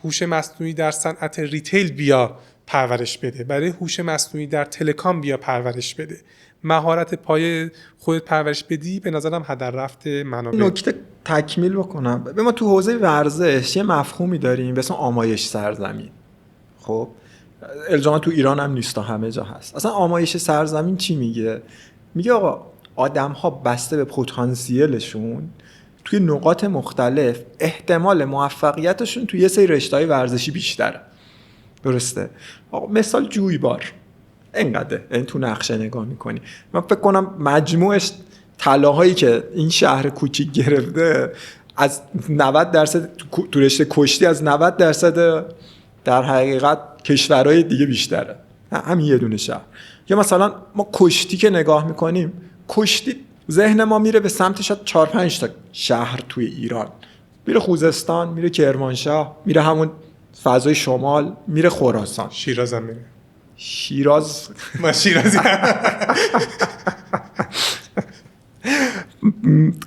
هوش مصنوعی در صنعت ریتیل بیا پرورش بده، برای هوش مصنوعی در تلکام بیا پرورش بده، مهارت پایه خودت پرورش بدی. به نظرم هدر رفته منابع. نکته تکمیل بکنم، به ما تو حوزه ورزش یه مفهومی داریم به اسم آمایش سرزمین. خب الزاما تو ایران هم نیست، همه جا هست. اصلا آمایش سرزمین چی میگه؟ میگه آقا آدم‌ها بسته به پتانسیلشون توی نقاط مختلف احتمال موفقیتشون توی یه سری رشته‌های ورزشی بیشتره. درسته؟ آقا مثال جویبار اینقدر، این تو نقشه نگاه میکنی، من فکر کنم مجموعش طلاهایی که این شهر کوچیک گرفته از 90% تو رشته کشتی از 90% در حقیقت کشورهای دیگه بیشتره، همین یه دونه شهر. یا مثلا ما کشتی که نگاه میکنیم، کشتی ذهن ما میره به سمت شاید 4-5 تا شهر توی ایران، میره خوزستان، میره کرمانشاه، میره همون فضای شمال، میره خراسان، شیراز هم میره. شیراز ما شیرازی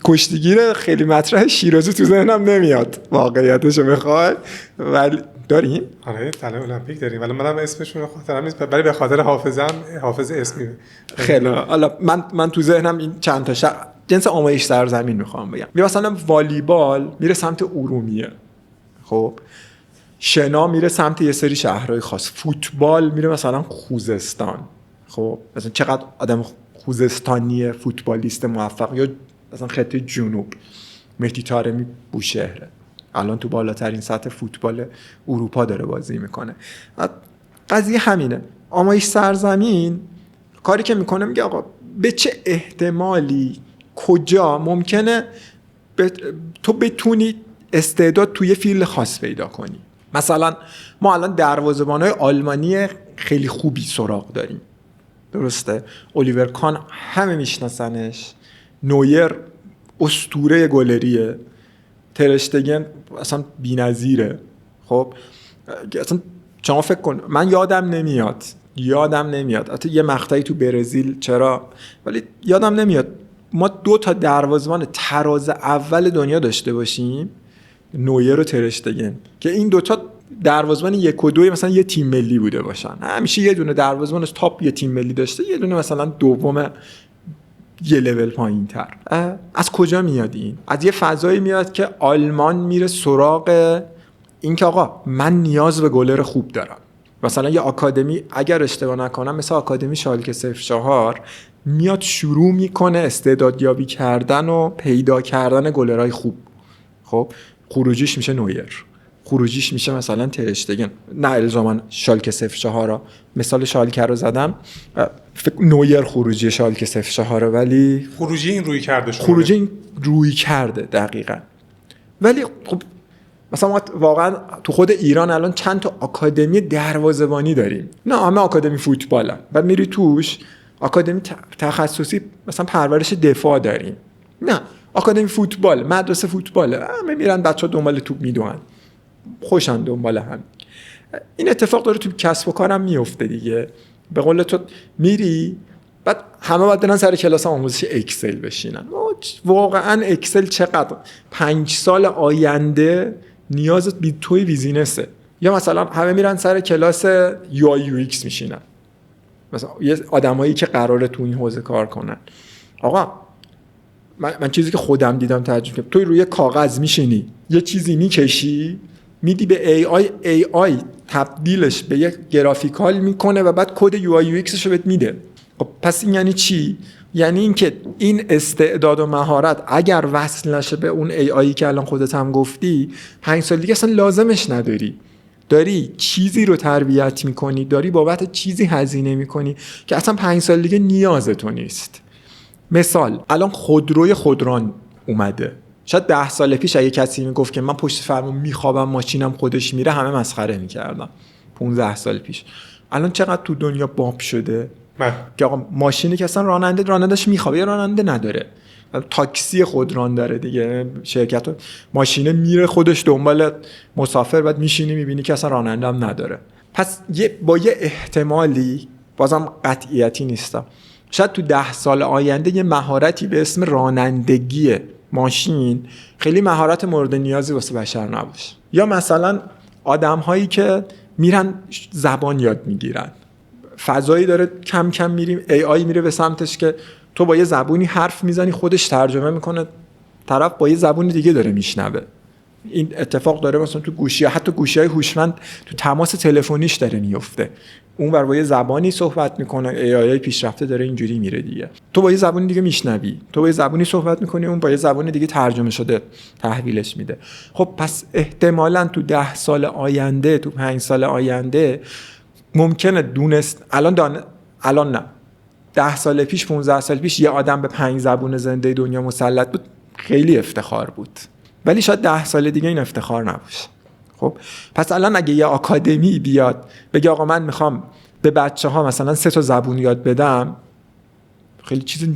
کشتیگیر خیلی مطرح شیرازی تو ذهنم نمیاد واقعیتشو بخوای، ولی داریم. آره طلای المپیک داریم، ولی منم اسمشون خاطرم نیست، ولی به خاطر حافظه اسمی. خیلی حالا من تو ذهنم این چند تا شهر جنس آمایش سرزمین میخوام بگم. مثلا والیبال میره سمت ارومیه، خب شنا میره سمت یه سری شهرهای خاص، فوتبال میره مثلا خوزستان. خب مثلا چقدر آدم خوزستانی فوتبالیست موفق، یا مثلا خط جنوب مهدی طارمی بوشهره الان تو بالاترین سطح فوتبال اروپا داره بازی میکنه. قضیه همینه. آمایش سرزمین کاری که میکنه میگه آقا به چه احتمالی کجا ممکنه تو بتونی استعداد توی فیلد خاص پیدا کنی. مثلا ما الان دروازه‌بانای آلمانی خیلی خوبی سراغ داریم، درسته؟ الیور کان همه میشناسنش، نویر اسطوره گلریه، ترشتگن اصلا بی‌نظیره. خب اصلا شما فکر کن، من یادم نمیاد حتی یه مقطعی تو برزیل چرا، ولی یادم نمیاد ما 2 تا دروازه‌بان تراز اول دنیا داشته باشیم، نویر و ترشتگن، که این 2 تا دروازه‌بان 1 و 2 مثلا یه تیم ملی بوده باشن. همیشه یه دونه دروازه‌بان از تاپ یه تیم ملی داشته، یه دونه مثلا دوم یه لول پایین‌تر. از کجا میاد این؟ از یه فضایی میاد که آلمان میره سراغ این که آقا من نیاز به گلر خوب دارم. مثلا یه آکادمی، اگر اشتباه نکنم مثلا آکادمی شالکه 04 میاد شروع میکنه استعدادیابی کردن و پیدا کردن گلرهای خوب. خب خروجیش میشه نویر، خروجیش میشه مثلا ترشتگن، نه الزاما شالکه 04 مثال شالکه رو زدم، نویر خروجی شالکه 04 ولی خروجی این روی کرده شما، خروجی این روی کرده دقیقاً. ولی خب مثلا ما واقعا تو خود ایران الان چند تا آکادمی دروازه‌بانی داریم، نه همه آکادمی فوتبالن و میری توش آکادمی تخصصی مثلا پرورش دفاع داریم، نه آکادمی فوتبال، مدرسه فوتبال، همه میرن بچه‌ها دنبال توپ میدوئن، خوشن دنبال هم. این اتفاق داره تو کسب و کارم میفته دیگه. به قول تو میری بعد همه باید برن سر کلاس آموزش اکسل بشینن. واقعا اکسل چقدر 5 سال آینده نیاز توی بیزینسه. یا مثلا همه میرن سر کلاس یو آی یو ایکس میشینن، مثلا یه آدمایی که قراره تو این حوزه کار کنن. آقا من چیزی که خودم دیدم تعجب کردم، توی روی کاغذ میشینی یه چیزی میکشی میدی به ای آی تبدیلش به یک گرافیکال میکنه و بعد کد یو آی یو ایکسش رو بهت میده. خب پس این یعنی چی؟ یعنی اینکه این استعداد و مهارت اگر وصل نشه به اون ای آیی که الان خودت هم گفتی، 5 سال دیگه اصلا لازمش نداری. داری چیزی رو تربیت میکنی، داری بابت چیزی هزینه میکنی که اصلا 5 سال دیگه نیاز تو نیست. مثال الان خودروی خودران اومده. شاید 10 سال پیش اگه کسی میگفت که من پشت فرمون میخوابم ماشینم خودش میره، همه مسخره میکردن. 15 سال پیش. الان چقدر تو دنیا باب شده که آقا ماشینی که اصلا رانندش میخوابه یا راننده نداره، تاکسی خودران داره دیگه، شرکت ماشینه میره خودش دنبال مسافر، بعد میشینی میبینی که اصلا راننده هم نداره. پس با یه احتمالی، بازم قطعیتی نیستم، شاید تو 10 سال آینده یه مهارتی به اسم رانندگی ماشین خیلی مهارت مورد نیازی واسه بشر نباشه. یا مثلا آدم هایی که میرن زبان یاد میگیرن، فضایی داره کم کم میریم ای آی میره به سمتش که تو با یه زبونی حرف میزنی خودش ترجمه میکنه، طرف با یه زبون دیگه داره میشنوه. این اتفاق داره مثلا تو گوشی، حتی گوشی‌های هوشمند تو تماس تلفنیش داره میفته، اون بر با یه زبانی صحبت میکنه، ای آی پیشرفته داره اینجوری میره دیگه، تو با یه زبون دیگه میشنوی، تو با یه زبونی صحبت میکنی، اون با یه زبون دیگه ترجمه شده تحویلش میده. خب پس احتمالاً تو 10 سال آینده، تو 5 سال آینده ممکنه دونست، الان نه، 10 سال پیش 15 سال پیش یه آدم به 5 زبون زنده دنیا مسلط بود، خیلی افتخار بود، ولی شاید 10 سال دیگه این افتخار نباشه. خب پس الان اگه یه آکادمی بیاد بگه آقا من میخوام به بچه‌ها مثلا 3 تا زبون یاد بدم، خیلی چیز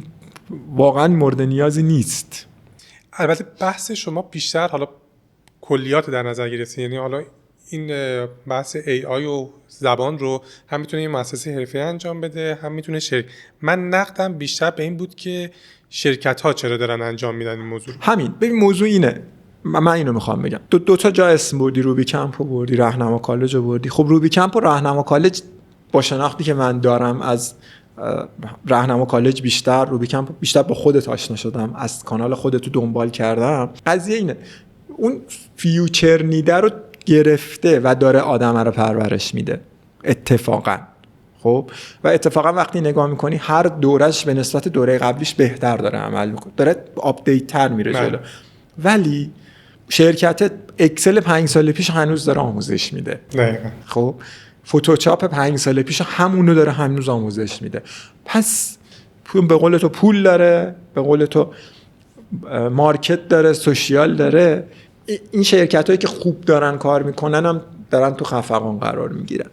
واقعا مورد نیازی نیست. البته بحث شما بیشتر حالا کلیات در نظر گرفته، یعنی حالا این بحث AI و زبان رو هم میتونه یه مؤسسه حرفه‌ای انجام بده، هم میتونه من نقدم بیشتر به این بود که شرکت‌ها چرا دارن انجام میدن این موضوع. همین ببین موضوع اینه، من اینو میخوام بگم، دو تا جا اسم بردی، روبی کمپ رو بردی، راهنما کالج رو بردی. خب روبی کمپ و راهنما کالج با شناختی که من دارم از راهنما کالج بیشتر، روبی کمپ بیشتر با خودت آشنا شدم، از کانال خودت رو دنبال کردم. قضیه اینه اون فیوچر نیده رو گرفته و داره آدم رو پرورش میده اتفاقا. خب و اتفاقا وقتی نگاه میکنی هر دورش به نسبت دوره قبلیش بهتر داره عمل میکنه، داره آپدیت تر میره جلو. ولی شرکت اکسل 5 سال پیش هنوز داره آموزش میده. خب فتوشاپ 5 سال پیش همونو داره هنوز آموزش میده. پس به قول تو پول داره، به قول تو مارکت داره، سوشیال داره. این شرکت هایی که خوب دارن کار میکنن هم دارن تو خفقان قرار میگیرن.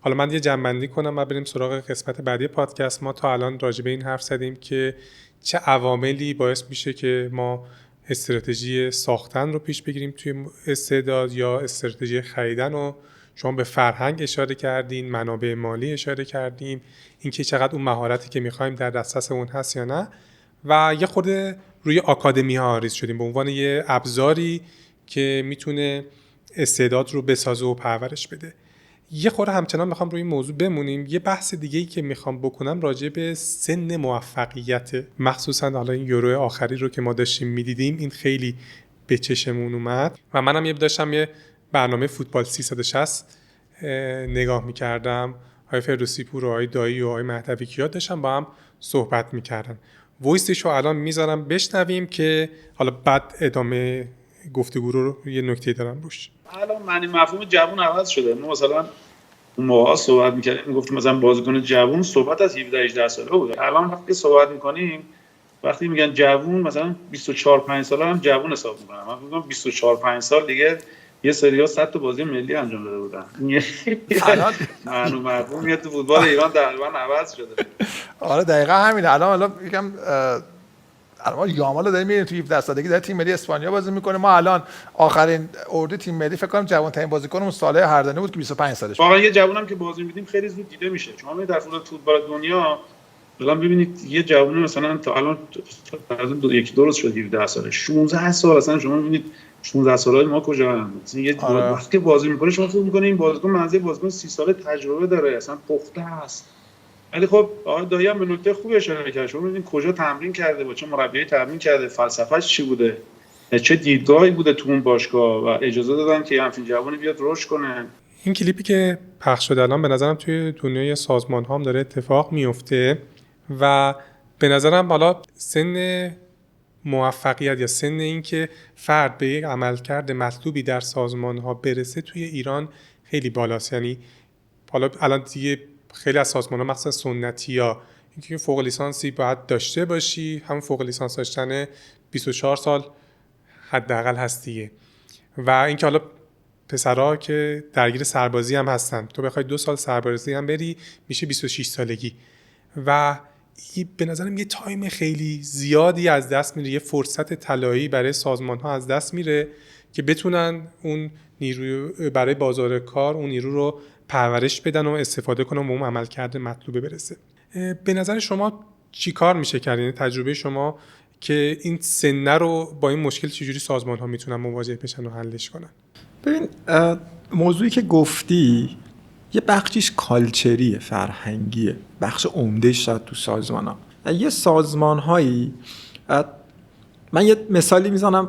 حالا من یه جمع‌بندی کنم و بریم سراغ قسمت بعدی پادکست. ما تا الان راجع به این حرف زدیم که چه عواملی باعث میشه که ما استراتژی ساختن رو پیش بگیریم توی استعداد یا استراتژی خریدن رو. شما به فرهنگ اشاره کردین، منابع مالی اشاره کردین، اینکه چقدر اون مهارتی که می‌خوایم در دسترس اون هست یا نه، و یه خورده روی آکادمی ها ریز شدیم به عنوان یه ابزاری که میتونه استعداد رو بسازه و پرورش بده. یه خورده همچنان میخوام روی این موضوع بمونیم. یه بحث دیگه‌ای که میخوام بکنم راجع به سن موفقیت، مخصوصا حالا این یورو آخری رو که ما داشتیم میدیدیم، این خیلی به چشمون اومد و منم داشتم یه برنامه فوتبال 360 نگاه میکردم. آقای فردوسی پور و آقای دایی و آقای مهدوی کیا داشتم با هم صحبت میکردن. وایسش رو الان میذارم بشنویم که حالا بعد ادامه گفتگو رو یه نکته دارم روش. الان معنی مفهوم جوون عوض شده. ما مثلا اون موقع صحبت می‌کردیم میگفتیم مثلا بازیکن جوون صحبت از 17 18 ساله بود. الان وقتی صحبت می‌کنیم وقتی میگن جوون مثلا 24 5 ساله هم جوون حساب می‌کنن. من میگم 24 5 سال دیگه یه سری‌ها 100 تا بازی ملی انجام داده بودن. معلوم میاد تو فوتبال ایران تقریبا عوض شده. آره دقیقاً همینه. الان میگم الان یامال رو داریم می‌بینیم تو 17 سالگی داره تیم ملی اسپانیا بازی می‌کنه. ما الان آخرین اردو تیم ملی فکر کنم جوان‌ترین بازیکنمون ساله هردانی بود که 25 سالش بود. واقعا یه جوونم که بازی می‌دیم خیلی زود دیده میشه. شما می در فوتبال دنیا الان ببینید یه جوون مثلا تا الان یک دو روز شد 17 ساله 16 سال اصلا شما می‌بینید 16 ساله ما کجا هستیم مثلا یه وقتی بازی می‌کنه شما فکر می‌کنید این بازیکن منزل بازیکن 30 ساله تجربه داره اصلا پخته است. ولی خب آقای دایی هم به نکته خوبی اشاره کرد. شما ببینید کجا تمرین کرده با چه مربیایی تمرین کرده فلسفه‌اش چی بوده چه دیدگاهی بوده تو اون باشگاه و اجازه دادن که همین جوونی بیاد رشد کنه. این کلیپی که پخش شده الان به نظرم توی دنیای سازمان ها هم داره اتفاق میفته و به نظرم حالا سن موفقیت یا سن این که فرد به یک عملکرد مطلوبی در سازمان ها برسه توی ایران خیلی بالاست. یعنی حالا الان دیگه خیلی از سازمان ها مثلا سنتی یا اینکه فوق لیسانسی باید داشته باشی، همون فوق لیسانس داشتن 24 سال حداقل هست دیگه. و اینکه حالا پسرها که درگیر سربازی هم هستن، تو بخوای 2 سال سربازی هم بری میشه 26 سالگی و به نظرم یه تایم خیلی زیادی از دست میره، یه فرصت طلایی برای سازمان ها از دست میره که بتونن اون نیروی برای بازار کار اون نیرو رو پرورش بدن و استفاده کنن و اون عملکرد مطلوبه برسه. به نظر شما چی کار میشه کرد؟ یعنی تجربه شما که این سنه رو با این مشکل چجوری سازمان ها میتونن مواجه بشن و حلش کنن؟ ببین موضوعی که گفتی یه بخشیش کالچریه، فرهنگیه، بخش عمده‌اش شاید تو سازمان ها. یه سازمان هایی من یه مثالی میزنم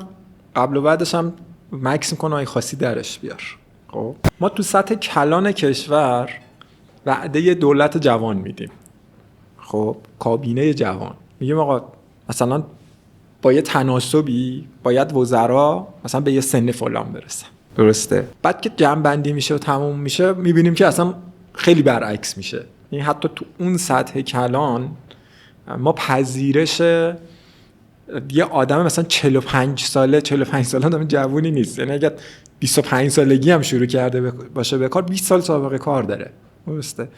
قبل و بعدش هم مکس میکنم اگه خاصی درش بیار. خب ما تو سطح کلان کشور وعده دولت جوان میدیم، خب کابینه جوان میگیم آقا مثلا با یه تناسبی باید وزرا مثلا به یه سن فلان برسن، درسته؟ بعد که جمع بندی میشه و تموم میشه میبینیم که اصلا خیلی برعکس میشه. یعنی حتی تو اون سطح کلان ما پذیرش یه آدم مثلا 45 ساله آدم جوونی نیست. یعنی اگه 25 سالگی هم شروع کرده باشه به کار 20 سال سابقه کار داره، درسته؟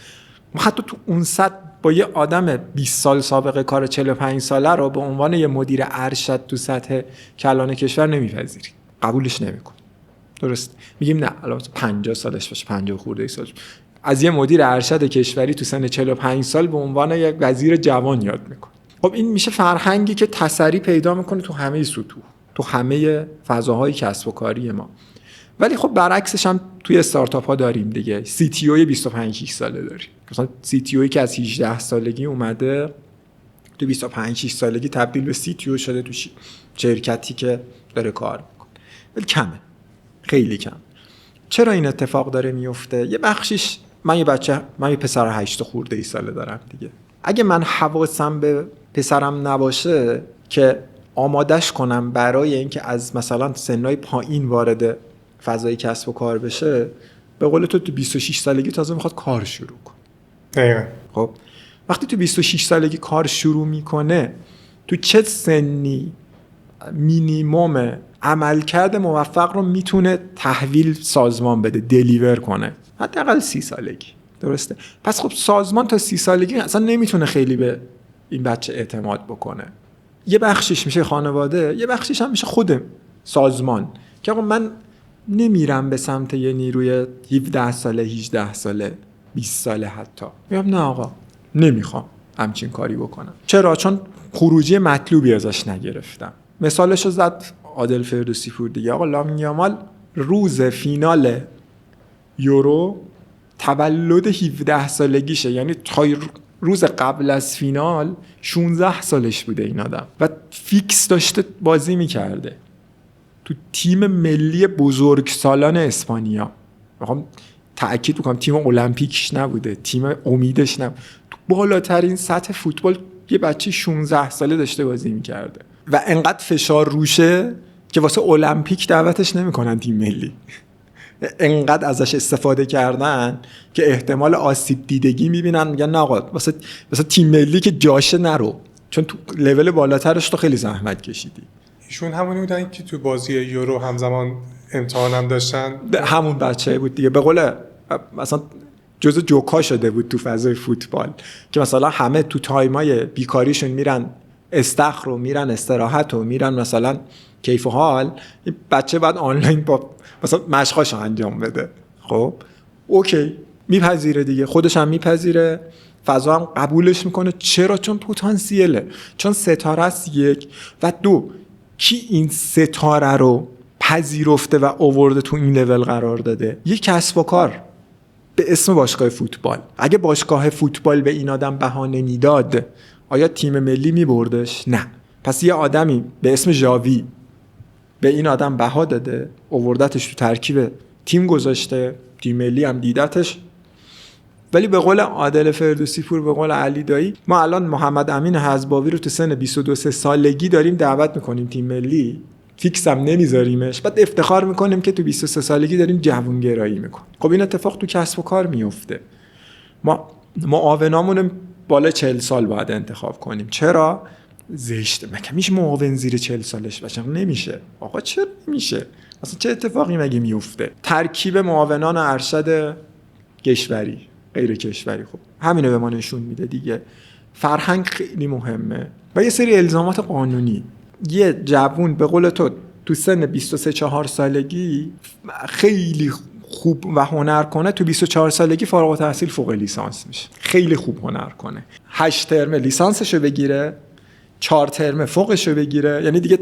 ما حتی تو اون سطح با یه آدم 20 سال سابقه کار 45 ساله رو به عنوان یه مدیر ارشد تو سطح کلان کشور نمیپذیریم، قبولش نمیکنیم، درست؟ میگیم نه الان 50 سالش باشه 50 خورده سالش از یه مدیر ارشد کشوری تو سن 45 سال به عنوان یک وزیر جوان یاد میکنه. خب این میشه فرهنگی که تسری پیدا میکنه تو همه سطوح، تو همه فضاهای کسب و کاری ما. ولی خب برعکسش هم توی استارتاپ ها داریم دیگه. سی تی او 25 ساله داریم، مثلا سی تی اویی که از 18 سالگی اومده تو 25 سالگی تبدیل به سی تی او شده تو شرکتی که داره کار میکنه. ولی کمه، خیلی کم. چرا این اتفاق داره میفته؟ یه بخشیش من یه پسر 8 خورده ای ساله دارم دیگه. اگه من حواسم به پسرم نباشه که آمادش کنم برای اینکه از مثلا سنای پایین وارد فضای کسب و کار بشه، به قول تو 26 سالگی تازه میخواد کار شروع کنه. دقیقاً. خب وقتی تو 26 سالگی کار شروع میکنه، تو چه سنی مینیمم عملکرد موفق رو میتونه تحویل سازمان بده، دلیور کنه؟ حداقل 30 سالگی، درسته؟ پس خب سازمان تا 30 سالگی اصلا نمیتونه خیلی به این بچه اعتماد بکنه. یه بخشش میشه خانواده، یه بخشش هم میشه خود سازمان که آقا من نمیرم به سمت یه نیروی 17 ساله 18 ساله 20 ساله حتی، میگم نه آقا نمیخوام همچین کاری بکنم. چرا؟ چون خروجی مطلوبی ازش نگرفتم. مثالشو زد عادل فردوسی پور دیگه. آقا لامین یامال روز فینال یورو تولد 17 سالگیشه، یعنی تا روز قبل از فینال 16 سالش بوده این آدم و فیکس داشته بازی میکرده تو تیم ملی بزرگسالان اسپانیا. میخوام تأکید بکنم تیم المپیکش نبوده، تیم امیدش نبوده، تو بالاترین سطح فوتبال یه بچه 16 ساله داشته بازی میکرده و انقدر فشار روشه که واسه المپیک دعوتش نمیکنن تیم ملی. انقدر ازش استفاده کردن که احتمال آسیب دیدگی میبینن، میگن نه آقا واسه تیم ملی که جاشه نرو، چون تو لول بالاترش تو خیلی زحمت کشیدی. ایشون همونی بودن که تو بازی یورو همزمان امتحان هم داشتن؟ همون بچه بود دیگه، به قول مثلا جزء جوکا شده بود تو فضای فوتبال که مثلا همه تو تایمای بیکاریشون میرن استخر رو، میرن استراحت رو، میرن مثلا کیف و حال، این بچه بعد آنلاین با مثلا مشقاشو انجام بده. خب اوکی، میپذیره دیگه، خودش هم میپذیره، فضا هم قبولش میکنه. چرا؟ چون پتانسیله، چون ستاره است، یک، و دو، کی این ستاره رو پذیرفته و آورده تو این لول قرار داده؟ یک کسب و کار به اسم باشگاه فوتبال. اگه باشگاه فوتبال به این آدم بهانه میداد، آیا تیم ملی میبردش؟ نه. پس یه آدمی به اسم ژاوی به این آدم بها داده، آوردتش تو ترکیب تیم گذاشته، تیم ملی هم دیدتش. ولی به قول عادل فردوسی پور، به قول علی دایی، ما الان محمد امین حزباوی رو تو سن 22 سالگی داریم دعوت میکنیم تیم ملی، فیکس هم نمیذاریمش، بعد افتخار میکنیم که تو 23 سالگی داریم جوانگرایی میکنیم. خب این اتفاق تو کسب و کار میفته. ما معاونامون بالا 40 سال باید انتخاب کنیم. چرا؟ زشته. مگه میشه معاون زیر 40 سالش باشه؟ نمیشه. آقا چرا نمیشه؟ اصلا چه اتفاقی مگه میفته؟ ترکیب معاونان ارشد کشوری، غیر کشوری، خب همینو به ما نشون میده دیگه. فرهنگ خیلی مهمه و یه سری الزامات قانونی. یه جوون به قول تو سن 23-4 سالگی خیلی خوب و هنر کنه، تو 24 سالگی فارغ التحصیل فوق لیسانس میشه. خیلی خوب هنر کنه، 8 ترم لیسانسشو بگیره، 4 ترم فوقشو بگیره، یعنی دیگه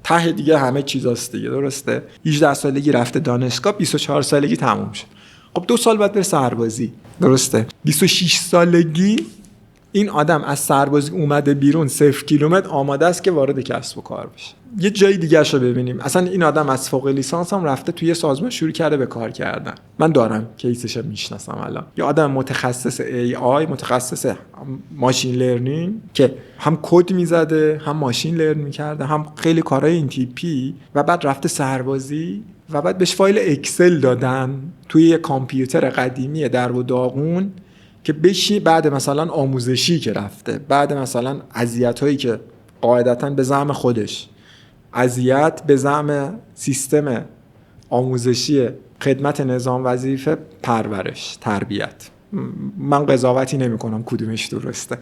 ته دیگه همه چیزاست دیگه، درسته؟ 18 سالگی رفته دانشگاه، 24 سالگی تموم شد. خب 2 سال بعد بره سربازی، درسته؟ 26 سالگی این آدم از سربازی اومده بیرون، 0 کیلومتر آماده است که وارد کسب و کار بشه. یه جای دیگه شو ببینیم. اصلا این آدم از فوق لیسانس هم رفته توی سازمان شروع کرده به کار کردن. من دارم کیسش میشناسم الان. یه آدم متخصص AI، متخصص ماشین لرنینگ که هم کد میزده، هم ماشین لرن میکرده، هم خیلی کارهای این تیپی، و بعد رفته سربازی و بعد بهش فایل اکسل دادن توی یه کامپیوتر قدیمی در و داغون که بشی بعد مثلا آموزشی که رفته، بعد مثلا اذیت‌هایی که قاعدتاً به زعم خودش، اذیت به زعم سیستم آموزشی خدمت نظام وظیفه پرورش تربیت، من قضاوتی نمی‌کنم کدومش درسته،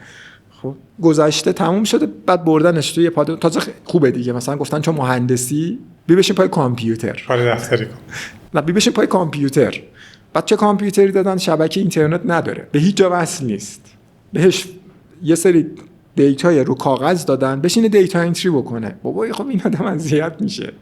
خب گذشته تموم شده، بعد بردنش توی تازه خوبه دیگه، مثلا گفتن چون مهندسی بشین پای کامپیوتر، کار دفتری کن، نه بشین پای کامپیوتر. بعد چه کامپیوتری دادن؟ شبکه اینترنت نداره، به هیچ جا وصل نیست، بهش یه سری دیتای رو کاغذ دادن، بشینه دیتا انتری بکنه. بابا خب این آدم اذیت میشه،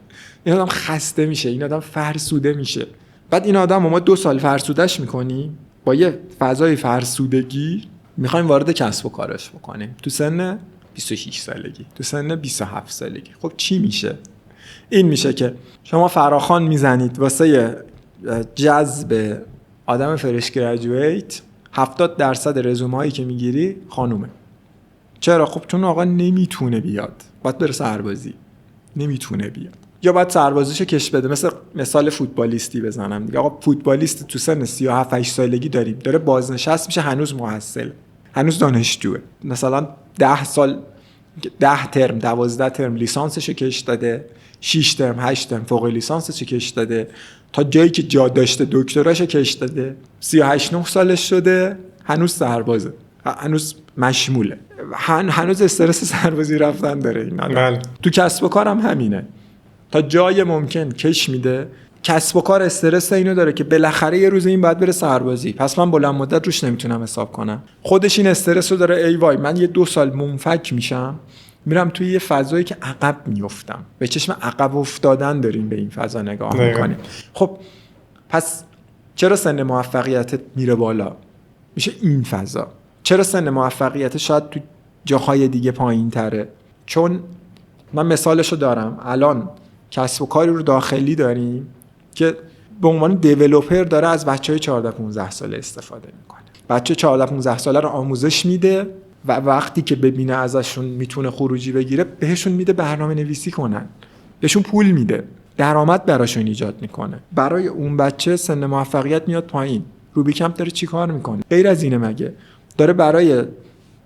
این آدم خسته میشه، این آدم فرسوده میشه. بعد این آدم ما 2 سال فرسودش میکنیم، با یه فضای فرسودگی میخوایم وارد کسب و کارش بکنیم تو سن 26 سالگی، تو سن 27 سالگی. خب چی میشه؟ این میشه که شما فراخوان میزنید واسه جذب آدم فرش گریجویت، 70% رزومه هایی که میگیری خانومه. چرا؟ خب چون آقا نمیتونه بیاد، باید بره سربازی، نمیتونه بیاد، یا باید سربازیشو کش بده. مثال فوتبالیستی بزنم دیگه. آقا فوتبالیست تو سن 37-8 سالگی داریم، داره بازنشست میشه، هنوز محصل، هنوز دانشجوه، مثلا 10 سال 10 ترم 12 ترم لیسانسشو کش داده، 6 ترم 8 ترم فوق لیسانسشو کش داده، تا جایی که جا داشته دکتراشو کش داده، 38-9 سالش شده، هنوز سربازه، هنوز مشموله، هنوز استرس سربازی رفتن داره این آدم. تو کسب و کارم همینه، تا جای ممکن کش میده. کسب و کار استرس اینو داره که بالاخره یه روز این باید بره سربازی، پس من بلند مدت روش نمیتونم حساب کنم. خودش این استرس رو داره، ای وای من یه 2 سال منفک میشم، میرم توی یه فضایی که عقب میافتم. به چشم عقب افتادن داریم به این فضا نگاه میکنیم. خب پس چرا سن موفقیت میره بالا؟ میشه این فضا. چرا سن موفقیت شاید تو جاهای دیگه پایین تره؟ چون من مثالشو دارم، الان کسب و کاری رو داخلی داریم که به عنوان دیولپر داره از بچهای 14-15 ساله استفاده میکنه. بچه 14-15 ساله رو آموزش میده و وقتی که ببینه ازشون میتونه خروجی بگیره، بهشون میده برنامه نویسی کنن، بهشون پول میده، درآمد براشون ایجاد میکنه. برای اون بچه سن موفقیت میاد پایین. روبی کمپ داره چی کار میکنه؟ غیر از اینه مگه؟ داره برای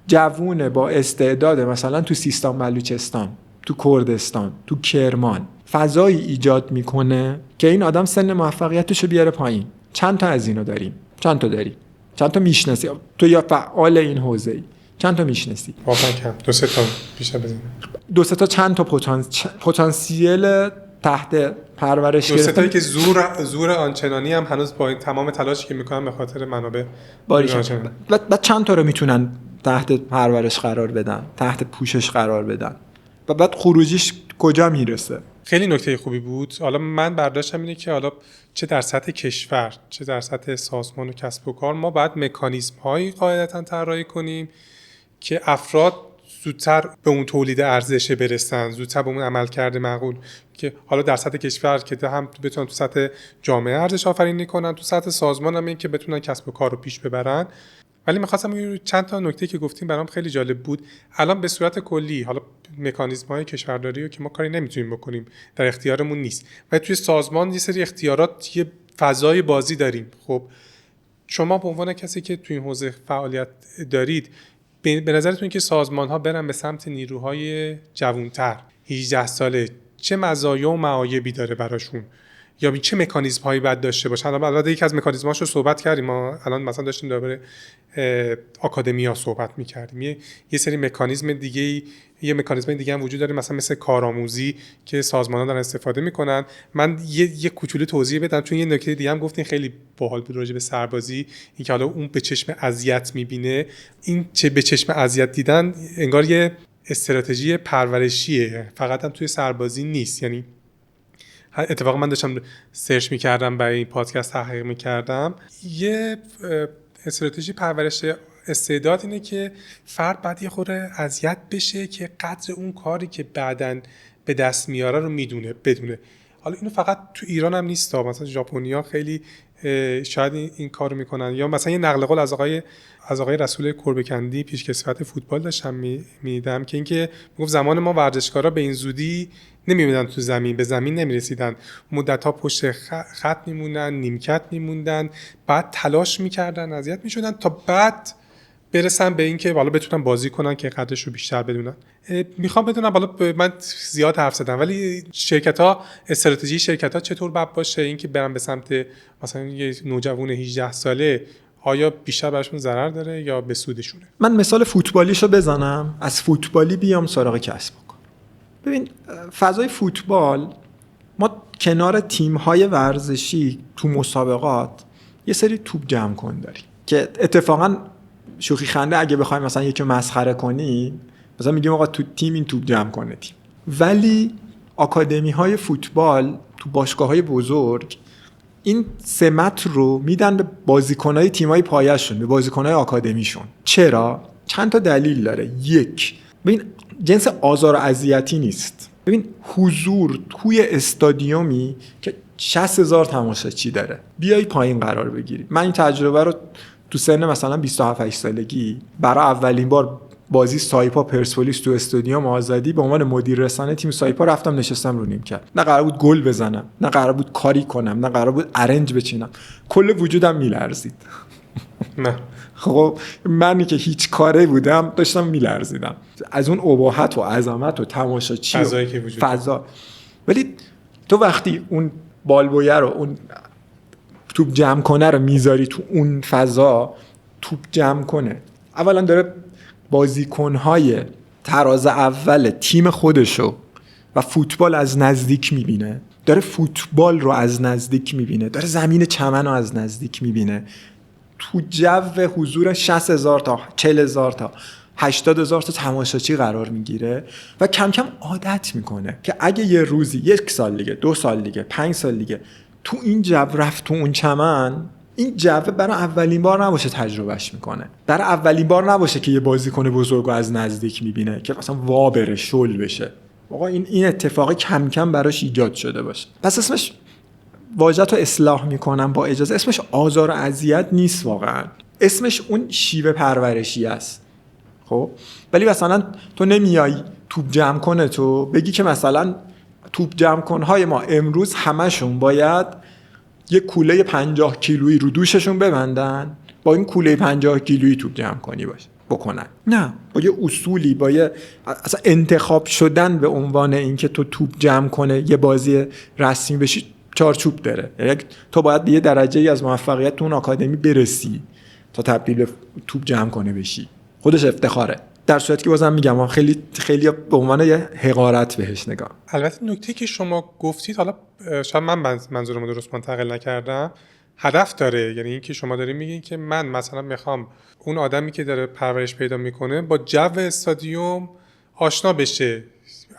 جوون با استعداد مثلا تو سیستان بلوچستان، تو کردستان، تو کرمان فضایی ایجاد میکنه که این آدم سن موفقیتشو بیاره پایین. چند تا از اینو داریم؟ چند تا داری؟ چند تا میشناسی؟ تو یا فعال این حوزه‌ای چند تا میشناسی؟ واقعا کم، 2-3 تا بیشتر بزنیم. 2-3 تا چند تا پتانسیل تحت پرورش گرفتن. 2-3 تایی که زور آنچنانی هم هنوز با این تمام تلاشی که میکنن به خاطر منابع باریکن. و چند تا رو میتونن تحت پرورش قرار بدن، تحت پوشش قرار بدن و بعد خروجیش کجا میرسه؟ خیلی نکته خوبی بود. حالا من برداشتم اینه که حالا چه در سطح کشور چه در سطح سازمان و کسب و کار ما باید مکانیزم هایی قاعدتا طراحی کنیم که افراد زودتر به اون تولید ارزش برسن، زودتر به اون عملکرد معقول، که حالا در سطح کشور که هم بتونن تو سطح جامعه ارزش آفرینی کنن، تو سطح سازمان هم این که بتونن کسب و کار رو پیش ببرن. ولی می‌خواستم چند تا نکته که گفتیم برام خیلی جالب بود. الان به صورت کلی حالا مکانیزم‌های کشورداری رو که ما کاری نمیتونیم بکنیم، در اختیارمون نیست. و توی سازمان یه سری اختیارات، یه فضای بازی داریم. خب شما به عنوان کسی که توی این حوزه فعالیت دارید، به نظرتون که سازمان‌ها برن به سمت نیروهای جوان‌تر 18 ساله چه مزایا و معایبی داره براشون، یا چه مکانیزم‌هایی باید داشته باشن؟ البته یکی از مکانیزم‌هاش رو صحبت کردیم. ما الان مثلا داشتیم درباره آکادمی‌ها صحبت می‌کردیم. یه سری مکانیزم دیگه، یه مکانیزم دیگه هم وجود داره، مثل کارآموزی که سازمان‌ها دارن استفاده می‌کنن. من یه کوچولو توضیح بدم، چون یه نکته دیگه هم گفتین خیلی باحال بود راجع به سربازی، اینکه حالا اون به چشم اذیت می‌بینه. این چه به چشم اذیت دیدن انگار یه استراتژی پرورشیه، فقط هم توی سربازی نیست. یعنی اتفاقا من داشتم سرچ می‌کردم برای این پادکست، تحقیق می‌کردم، یه استراتژی پرورش استعداد اینه که فرد باید یه خورده اذیت بشه که قدر اون کاری که بعداً به دست میاره رو بدونه. حالا اینو فقط تو ایران هم نیست، مثلا ژاپنیا خیلی شاید این کارو میکنن. یا مثلا یه نقل قول از آقای رسول کربکندی، پیشکسوت فوتبال داشتم میدم که اینکه میگفت زمان ما ورزشکارا به این زودی نمیمیدن تو زمین، به زمین نمیرسیدن، مدت‌ها پشت خط میموندن، نیمکت میموندن، بعد تلاش میکردن، اذیت میشدن تا بعد برسن به این که حالا بتونن بازی کنن که قدرش رو بیشتر بدونن. میخوام بدونم، حالا من زیاد حرف زدم، ولی استراتژی شرکت‌ها چطور باید باشه این که برن به سمت مثلا یه نوجوان 18 ساله، آیا بیشتر براشون ضرر داره یا به سودشونه؟ من مثال فوتبالیشو بزنم، از فوتبالی بیام سراغ کسب و کار. ببین فضای فوتبال، ما کنار تیم‌های ورزشی تو مسابقات یه سری توپ جمع کن داریم که اتفاقاً شوخی خنده اگه بخوایم مثلا یکی مسخره کنیم، مثلا میگیم آقا تو تیم این توپ جمع کنه تیم. ولی آکادمی‌های فوتبال تو باشگاه‌های بزرگ این سمت رو میدن به بازیکن‌های تیم‌های پایه‌شون، به بازیکن‌های آکادمیشون. چرا؟ چند تا دلیل داره. یک، ببین جنس آزار و اذیتی نیست. ببین حضور توی استادیومی که 60,000 تماشاچی داره، بیای پایین قرار بگیری. من این تجربه رو تو سن مثلا 27-8 سالگی برای اولین بار بازی سایپا پرسپولیس تو استادیوم آزادی به عنوان مدیر رسانه تیم سایپا رفتم نشستم رو نیمکت. نه قرار بود گل بزنم، نه قرار بود کاری کنم، نه قرار بود ارنج بچینم. کل وجودم میلرزید. نه خب منی که هیچ کاره بودم داشتم میلرزیدم از اون اباحت و عظمت و تماشاچی فضایی که وجود فضا. ولی تو وقتی اون بالبویه رو، اون توپ جمع کنه رو میذاری تو اون فضا، توپ جمع کنه، اولا داره بازیکن‌های تراز اول تیم خودشو و فوتبال از نزدیک میبینه، داره فوتبال رو از نزدیک میبینه، داره زمین چمن رو از نزدیک میبینه، تو جو حضور 60,000 تا 40,000 تا 80,000 تا تماشاچی قرار میگیره و کم کم عادت میکنه که اگه یه روزی 1 سال دیگه، 2 سال دیگه، 5 سال دیگه تو این جو رفت، تو اون چمن، این جو برای اولین بار نباشه تجربهش میکنه، برای اولین بار نباشه که یه بازیکن بزرگو از نزدیک میبینه که مثلا وا بره شل بشه. آقا این اتفاق کم کم براش ایجاد شده باشه. پس اسمش، واژه‌ت رو اصلاح میکنم با اجازه، اسمش آزار و اذیت نیست واقعا، اسمش اون شیوه پرورشی است. خب ولی مثلا تو نمیای توپ جمع کنه تو بگی که مثلا توپ جمع کنهای ما امروز همشون باید یه کوله 50 کیلویی رو دوششون ببندن، با این کوله 50 کیلویی توپ جمع کنی باشه بکنن. نه، با یه اصولی، با یه اصلا انتخاب شدن به عنوان اینکه تو توپ جمع کنه یه بازی رسمی بشی چارچوب داره. یعنی تو باید به یه درجه‌ای از موفقیت تو اون آکادمی برسی تا تبدیل به توپ جمع کنه بشی. خودش افتخاره. در صورتی که بازم میگم خیلی خیلی به عنوان یه حقارت بهش نگاه. البته نکته که شما گفتید، حالا شاید من منظورمو درست منتقل نکردم، هدف داره. یعنی این که شما دارین میگین که من مثلا میخوام اون آدمی که داره پرورش پیدا میکنه با جو استادیوم آشنا بشه،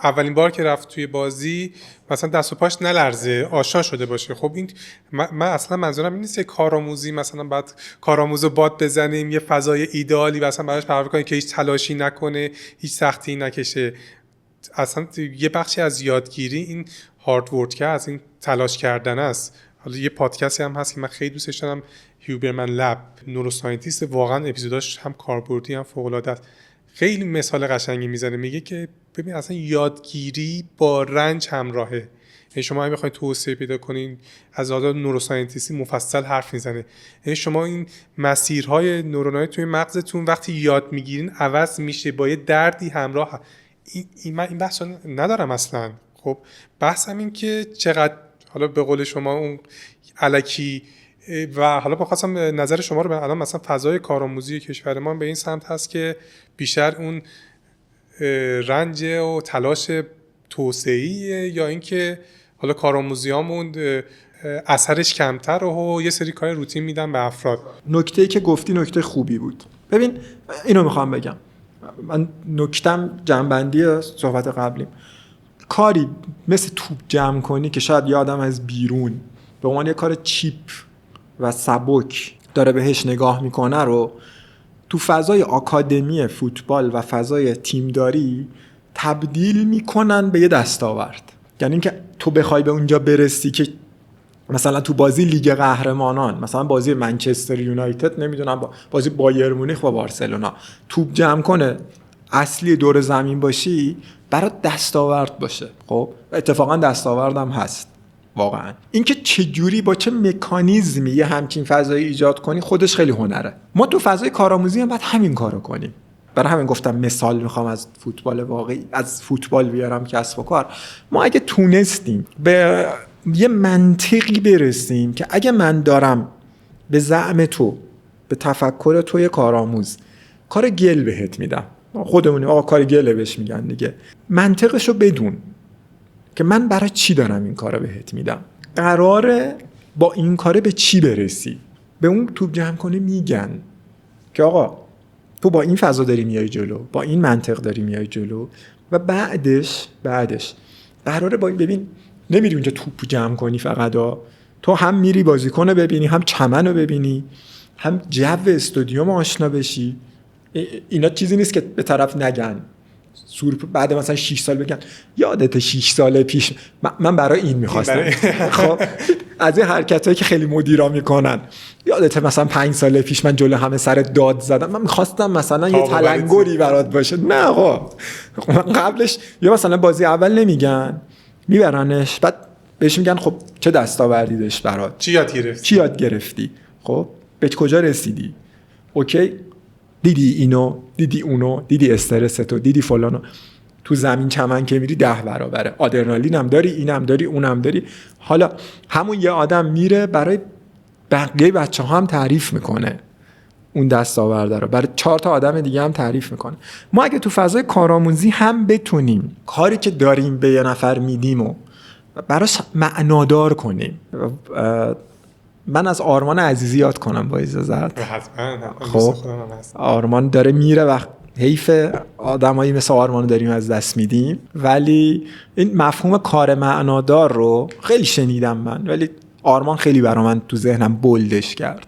اولین بار که رفت توی بازی مثلا دست و پاش نلرزه، آشنا شده باشه. خب این من اصلا منظورم این نیست که کارآموزی مثلا بعد کارآموزو باد بزنیم یه فضای ایدئالی مثلا براش پرورش کنیم که هیچ تلاشی نکنه، هیچ سختی نکشه. اصلا یه بخشی از یادگیری این هارد ورک از این تلاش کردن است. حالا یه پادکستی هم هست که من خیلی دوستش دارم، هیوبرمن لب، نوروساینتیست، واقعا اپیزوداش هم کاربردی هم فوق العاده است. خیلی مثال قشنگی میزنه، میگه که ببین اصلا یادگیری با رنج همراهه. یعنی شما اگه بخواید توسعه پیدا کنین، از آزاد نوروساینتیستی مفصل حرف میزنه. یعنی شما این مسیرهای نورونایی توی مغزتون وقتی یاد میگیرین عوض میشه با یه دردی همراه. این بحث ندارم اصلا. خب بحثم این که چقدر حالا به قول شما اون الکی و حالا بخواستم نظر شما رو الان مثلا فضای کارآموزی کشور ما به این سمت هست که بیشتر اون رنج و تلاش توسعه‌ای یا اینکه حالا کارآموزیامون اثرش کمتر و یه سری کار روتین میدن به افراد. نکته‌ای که گفتی نکته خوبی بود. ببین اینو میخوام بگم، من نکتم جمع‌بندی صحبت قبلیم. کاری مثل توپ جمع کنی که شاید یه آدم از بیرون به عنوان یه کار چیپ و سبک داره بهش نگاه میکنه رو تو فضای آکادمی فوتبال و فضای تیمداری تبدیل میکنن به یه دستاورد. یعنی اینکه تو بخوای به اونجا برسی که مثلا تو بازی لیگ قهرمانان، مثلا بازی منچستر یونایتد، نمیدونم بازی بایر مونیخ با بارسلونا، توپ جمع کنه اصلی دور زمین باشی، برات دستاورد باشه. خب اتفاقا دستاوردم هست واقعا. اینکه چه جوری با چه مکانیزمی یه همچین فضایی ایجاد کنی خودش خیلی هنره. ما تو فضای کارآموزی هم باید همین کارو کنیم. برای همین گفتم مثال میخوام از فوتبال واقعی، از فوتبال بیارم کسب و کار. ما اگه تونستیم به یه منطقی برسیم که اگه من دارم به زعم تو، به تفکر تو یه کارآموز کار گل بهت میدم، خودمونیم آقا کار گله بهش میگن دیگه، منطقشو بدون که من برای چی دارم این کارو بهت میدم، قراره با این کاره به چی برسی. به اون توپ جمع کنه میگن که آقا تو با این فضا داری میای جلو، با این منطق داری میای جلو و بعدش قراره با این، ببین نمیری اونجا توپ جمع کنی فقط تو هم میری بازیکن رو ببینی، هم چمن رو ببینی، هم جو استادیوم آشنا بشی. اینا چیزی نیست که به طرف نگن بعد مثلا 6 سال بگن یادت 6 سال پیش من برای این می‌خواستم. خب از این حرکتایی که خیلی مدیرا میکنن، یادت مثلا 5 سال پیش من جلو همه سر داد زدم، من می‌خواستم مثلا یه تلنگری برات باشه. نه آقا قبلش یا مثلا بازی اول نمیگن، میبرنش، بعد بهش میگن خب چه دستاوردی داشت برات، چی یاد گرفتی، خب به کجا رسیدی، اوکی دیدی اینو، دیدی اونو، دیدی استرستو، دیدی فلانو. تو زمین چمن که میری 10 برابره، آدرنالین هم داری، اینم داری، اونم داری. حالا همون یه آدم میره برای بقیه بچه‌ها هم تعریف میکنه اون دستاورده رو، برای 4 تا آدم دیگه هم تعریف میکنه. ما اگه تو فضای کارآموزی هم بتونیم کاری که داریم به یه نفر میدیم و براش معنادار کنیم. من از آرمان عزیزی یاد کنم با اجازت. خب آرمان داره میره و حیف آدمایی مثل آرمانو داریم از دست میدیم، ولی این مفهوم کار معنادار رو خیلی شنیدم من، ولی آرمان خیلی برای من تو ذهنم بولدش کرد.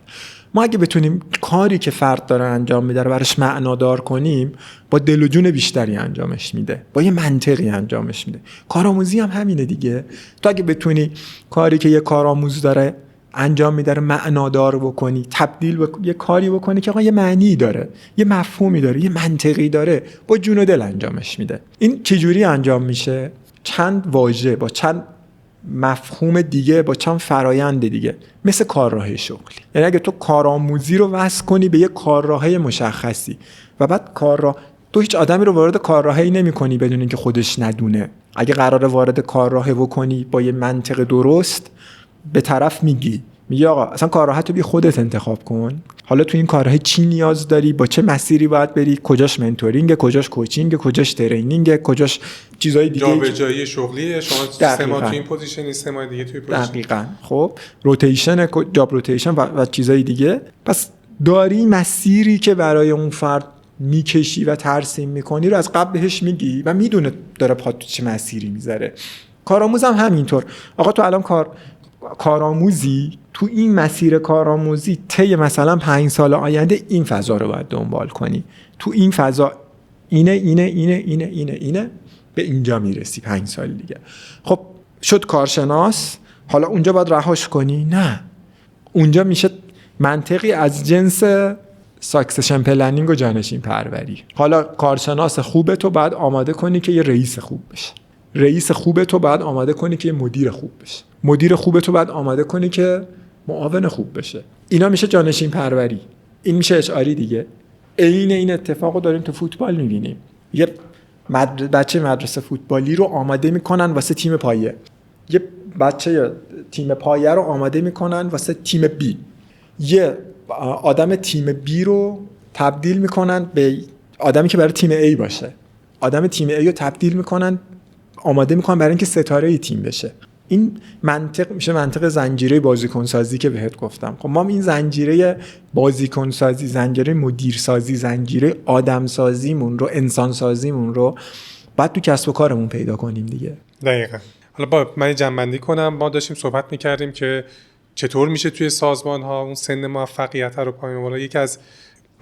ما اگه بتونیم کاری که فرد داره انجام میده رو براش معنادار کنیم، با دل و جون بیشتری انجامش میده، با یه منطقی انجامش میده. کارآموزی هم همینه دیگه. تو اگه بتونی کاری که یه کارآموز داره انجام میده رو معنادار بکنی، تبدیل یه کاری بکنی که آقا یه معنی داره، یه مفهومی داره، یه منطقی داره، با جون و دل انجامش میده. این چجوری انجام میشه؟ چند واژه، با چند مفهوم دیگه، با چند فرایند دیگه، مثل کارراه شغلی. یعنی اگه تو کارآموزی رو وصل کنی به یه کارراهی مشخصی و بعد تو هیچ آدمی رو وارد کارراهی نمی‌کنی بدون اینکه خودش ندونه. اگه قراره وارد کارراه بکنی با یه منطق درست، به طرف میگی آقا اصلا کارراهتو بی خودت انتخاب کن. حالا تو این کارراه چی نیاز داری، با چه مسیری باید بری، کجاش منتورینگ، کجاش کوچینگ، کجاش ترینینگ، کجاش چیزای دیگه، جابجایی شغلیه، شما سه ماه تو این پوزیشنی، 3 ماه دیگه توی پوزیشن. دقیقاً. خب روتیشن، جاب روتیشن و چیزای دیگه. پس داری مسیری که برای اون فرد میکشی و ترسیم میکنی رو از قبل بهش میگی و میدونه داره پا تو چه مسیری میذاره. کارآموز هم همینطور. آقا تو الان کارآموزی، تو این مسیر کارآموزی طی مثلا 5 سال آینده این فضا رو باید دنبال کنی. تو این فضا اینه به اینجا میرسی 5 سال دیگه. خب شد کارشناس، حالا اونجا باید رهاش کنی؟ نه، اونجا میشه منطقی از جنس ساکسشن پلنینگ و جانشین پروری. حالا کارشناس خوبه تو باید آماده کنی که یه رئیس خوب بشه. رئیس خوبه تو باید آماده کنی که یه مدیر خوب بشه. مدیر خوبه تو باید آماده کنی که معاون خوب بشه. اینا میشه جانشین پروری. این میشه اشعاری دیگه. این اتفاقو داریم تو فوتبال میبینیم. یه بچه مدرسه فوتبالی رو آماده میکنن واسه تیم پایه. یه بچه تیم پایه رو آماده میکنن واسه تیم بی. یه آدم تیم بی رو تبدیل میکنن به آدمی که برای تیم ای باشه. آدم تیم ای رو تبدیل میکنن، آماده میکنن برای اینکه ستاره تیم بشه. این منطق میشه منطق زنجیره بازیکن سازی که بهت گفتم. خب ما این زنجیره بازیکن سازی، زنجیره مدیر سازی، زنجیره آدم سازیمون رو، انسان سازیمون رو بعد تو کسب و کارمون پیدا کنیم دیگه. دقیقاً. حالا من جمع‌بندی کنم. ما داشتیم صحبت می‌کردیم که چطور میشه توی سازمان‌ها اون سن موفقیت رو پایین آورد. یکی از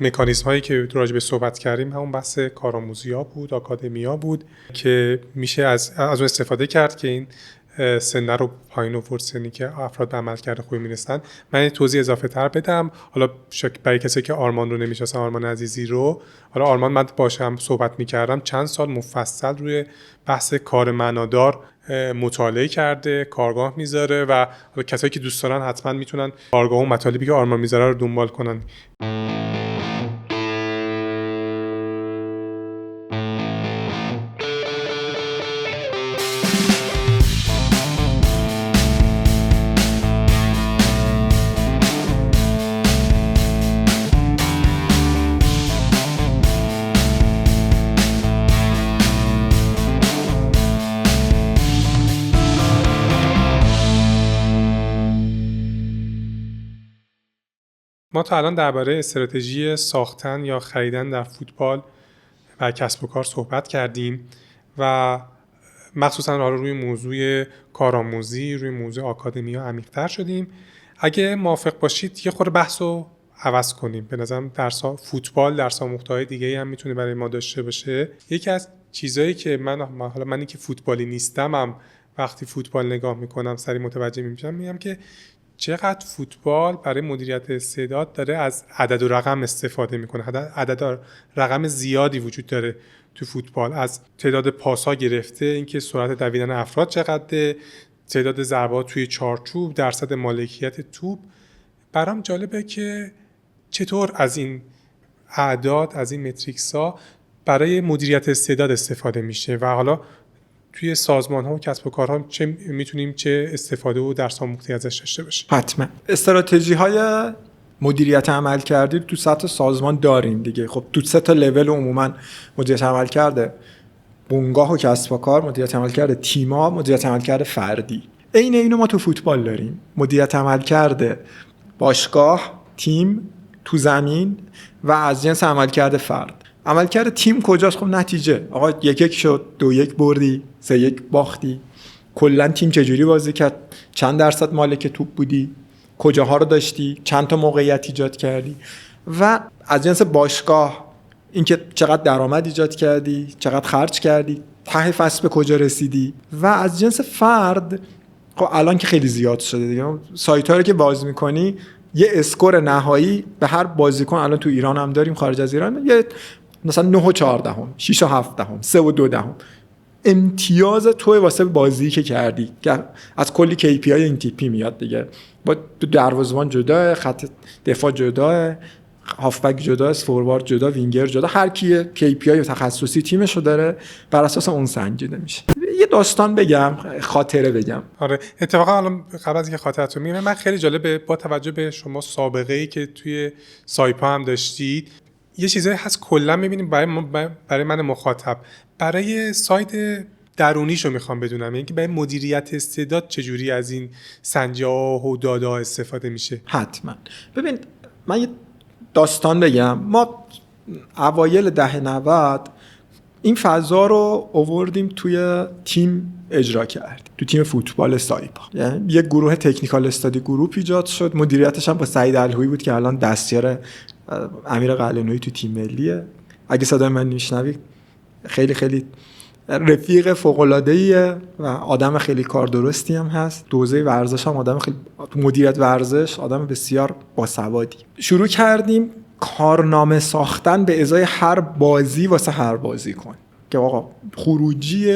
مکانیزم‌هایی که راجع به صحبت کردیم همون بحث کارآموزی‌ها بود، آکادمی‌ها بود که میشه از اون استفاده کرد که این سن رو پایین آورد، سنی که افراد به عملکرد خوبی میرسن. من این توضیح اضافه تر بدم. حالا برای کسی که آرمان رو نمیشناسن، آرمان عزیزی رو، حالا آرمان من باشم صحبت میکردم، چند سال مفصل روی بحث کار معنادار مطالعه کرده، کارگاه میذاره و کسایی که دوست دارن حتما میتونن کارگاه و مطالبی که آرمان میذاره رو دنبال کنن. ما تا الان درباره استراتژی ساختن یا خریدن در فوتبال و کسب و کار صحبت کردیم و مخصوصا روی موضوع کارآموزی، روی موضوع آکادمی ها عمیق‌تر شدیم. اگه موافق باشید یه خورده بحث رو عوض کنیم. به نظرم فوتبال درس آموخته‌های دیگه‌ای هم میتونه برای ما داشته باشه. یکی از چیزایی که منی که فوتبالی نیستم وقتی فوتبال نگاه میکنم سری متوجه میشم، میگم که چقدر فوتبال برای مدیریت استعداد داره از عدد و رقم استفاده میکنه. عدد و رقم زیادی وجود داره تو فوتبال، از تعداد پاس‌ها گرفته اینکه سرعت دویدن افراد چقدره، تعداد ضربات توی چارچوب، درصد مالکیت توپ. برام جالبه که چطور از این اعداد، از این متریکس‌ها برای مدیریت استعداد استفاده میشه و حالا توی سازمان‌ها و کسب و کارها چه استفاده و درس آموختی ازش داشته باشیم. حتما استراتژی‌های مدیریت عملکردی تو سطح سازمان داریم دیگه. خب تو 3 تا لول عموما مدیریت عملکرد بنگاه و کسب و کار، مدیریت عملکرد تیم‌ها، مدیریت عملکرد فردی. اینو ما تو فوتبال داریم. مدیریت عملکرد باشگاه، تیم، تو زمین و از جنس عملکرد فرد. عملکرد تیم کجاست؟ خب نتیجه. آقا 1-1 شد، 2-1 بردی، 3-1 باختی. کلا تیم چجوری بازی کرد؟ چند درصد مالک توپ بودی؟ کجاها رو داشتی؟ چند تا موقعیت ایجاد کردی؟ و از جنس باشگاه اینکه چقدر درآمد ایجاد کردی، چقدر خرج کردی، ته فصل به کجا رسیدی. و از جنس فرد خب الان که خیلی زیاد شده دیگه، سایت‌ها رو که باز می‌کنی یه اسکور نهایی به هر بازیکن الان تو ایران هم داریم، خارج از ایران یه مثلا 9.14، 6.7، 3.2. امتیاز توی واسه بازی که کردی، که از کلی KPI این تیپی میاد دیگه. با دروازه‌بان جدا، خط دفاع جدا، هافبک جدا، فوروارد جدا، وینگر جدا، هر کی KPI تخصصی تیمشو داره، بر اساس اون سنجیده میشه. یه داستان بگم، خاطره بگم. آره اتفاقا الان قبل از اینکه خاطرتون میگم، من خیلی جالبه با توجه به شما سابقه‌ای که توی سایپا هم داشتید، یه چیزایی هست کلا می‌بینیم برای من مخاطب، برای سایت درونیشو میخوام بدونم، یعنی که برای مدیریت استعداد چجوری از این سنج‌ها و دادا استفاده میشه. حتما. ببین من یه داستان بگم. ما اوایل دهه 90 این فضا رو آوردیم توی تیم اجرا کردیم، تو تیم فوتبال سایپا. یعنی یه گروه تکنیکال استادی گروپ ایجاد شد، مدیریتش هم با سعید الهویی بود که الان دستیار امیر قلعه‌نویی تو تیم ملیه. اگه صدای من میشنوی، خیلی خیلی رفیق فوق‌العاده‌ایه و آدم خیلی کار درستی هم هست. دوزه ورزش هم آدم خیلی، مدیریت ورزش آدم بسیار باسوادی. شروع کردیم کارنامه ساختن به ازای هر بازی واسه هر بازیکن، که آقا خروجی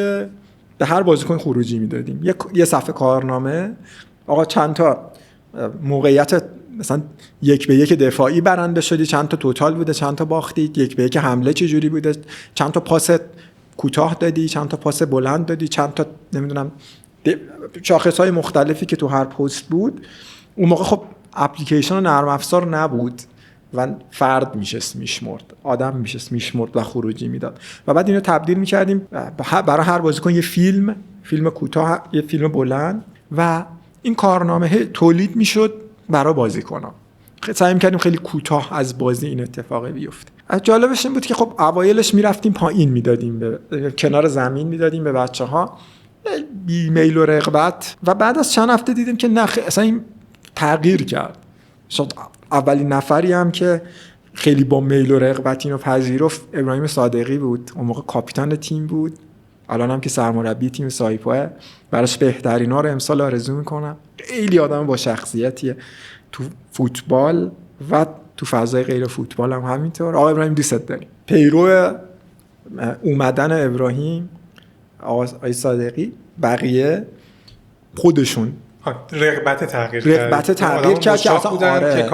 به هر بازیکن خروجی میدادیم، یه صفحه کارنامه. آقا چند تا موقعیت مثلا 1-1 دفاعی برنده شدی، چند تا توتال بوده، چند تا باختید، 1-1 حمله چه جوری بوده، چند تا پاس کوتاه دادی، چند تا پاس بلند دادی، چند تا نمیدونم شاخص‌های مختلفی که تو هر پست بود. اون موقع خب اپلیکیشن نرم افزار نبود و فرد میشست میشمرد، آدم میشست میشمرد و خروجی میداد. و بعد اینو تبدیل میکردیم برای هر بازیکن یه فیلم کوتاه، یه فیلم بلند، و این کارنامه تولید میشد برای بازیکن‌ها. سعی می‌کردیم خیلی کوتاه از بازی این اتفاق بیفته. جالبش این بود که خب اوایلش میرفتیم پایین میدادیم، به کنار زمین میدادیم به بچه‌ها، بی میل و رغبت. و بعد از چند هفته دیدیم که نه، اصلا این تغییر کرد. شاید اولین نفری هم که خیلی با میل و رغبت اینو پذیرفت ابراهیم صادقی بود. اون موقع کاپیتان تیم بود، الان هم که سرمربی تیم سایپا. براش بهترینا رو امسال آرزو میکنم. خیلی آدم با شخصیتیه تو فوتبال و تو فضای غیر فوتبال هم همینطور. آقا ابراهیم دوست داریم. پیرو اومدن ابراهیم، آقای صادقی، بقیه خودشون رغبت تغییر کرد که اصلا بودن که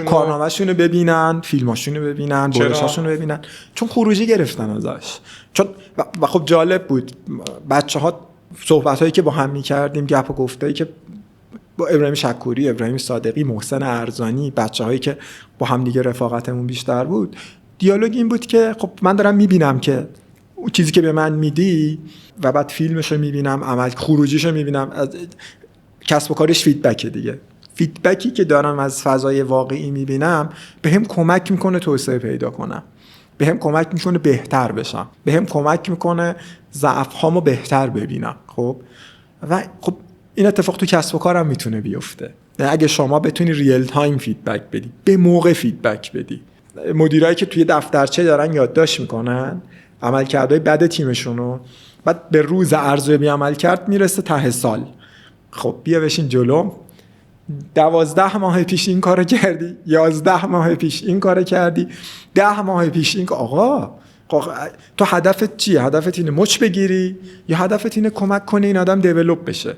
کارنامه‌شون ببینن، فیلماشون رو ببینن، برشاشون رو ببینن، چون خروجی گرفتن ازش. چون و خب جالب بود بچه‌ها صحبتایی که با هم می‌کردیم، گپ و گفتایی که با ابراهیم شکوری، ابراهیم صادقی، محسن ارزانی، بچه‌هایی که با هم دیگه رفاقتمون بیشتر بود، دیالوگ این بود که خب من دارم می‌بینم که اون چیزی که به من میدی و بعد فیلمشو می‌بینم، عمل خروجیشو می‌بینم، از کسب و کارش فیدبکه دیگه. فیدبکی که دارم از فضای واقعی می‌بینم بهم کمک می‌کنه توسعه پیدا کنم، بهم کمک می‌کنه بهتر بشم، بهم کمک می‌کنه ضعف‌هامو بهتر ببینم. خب و خب این اتفاق تو کسب و کارم میتونه بیفته. اگه شما بتونی ریل تایم فیدبک بدی، به موقع فیدبک بدی. مدیرایی که توی دفترچه دارن یادداشت میکنن عملکردهای بد تیمشونو، بعد به روز ارزیابی عملکرد میرسه ته سال، خب بیا بشین جلو، 12 ماه پیش این کارو کردی، 11 ماه پیش این کارو کردی، 10 ماه پیش این. آقا تو هدفت چیه؟ هدفت اینه مچ بگیری یا هدفت اینه کمک کنه این آدم دیولپ بشه؟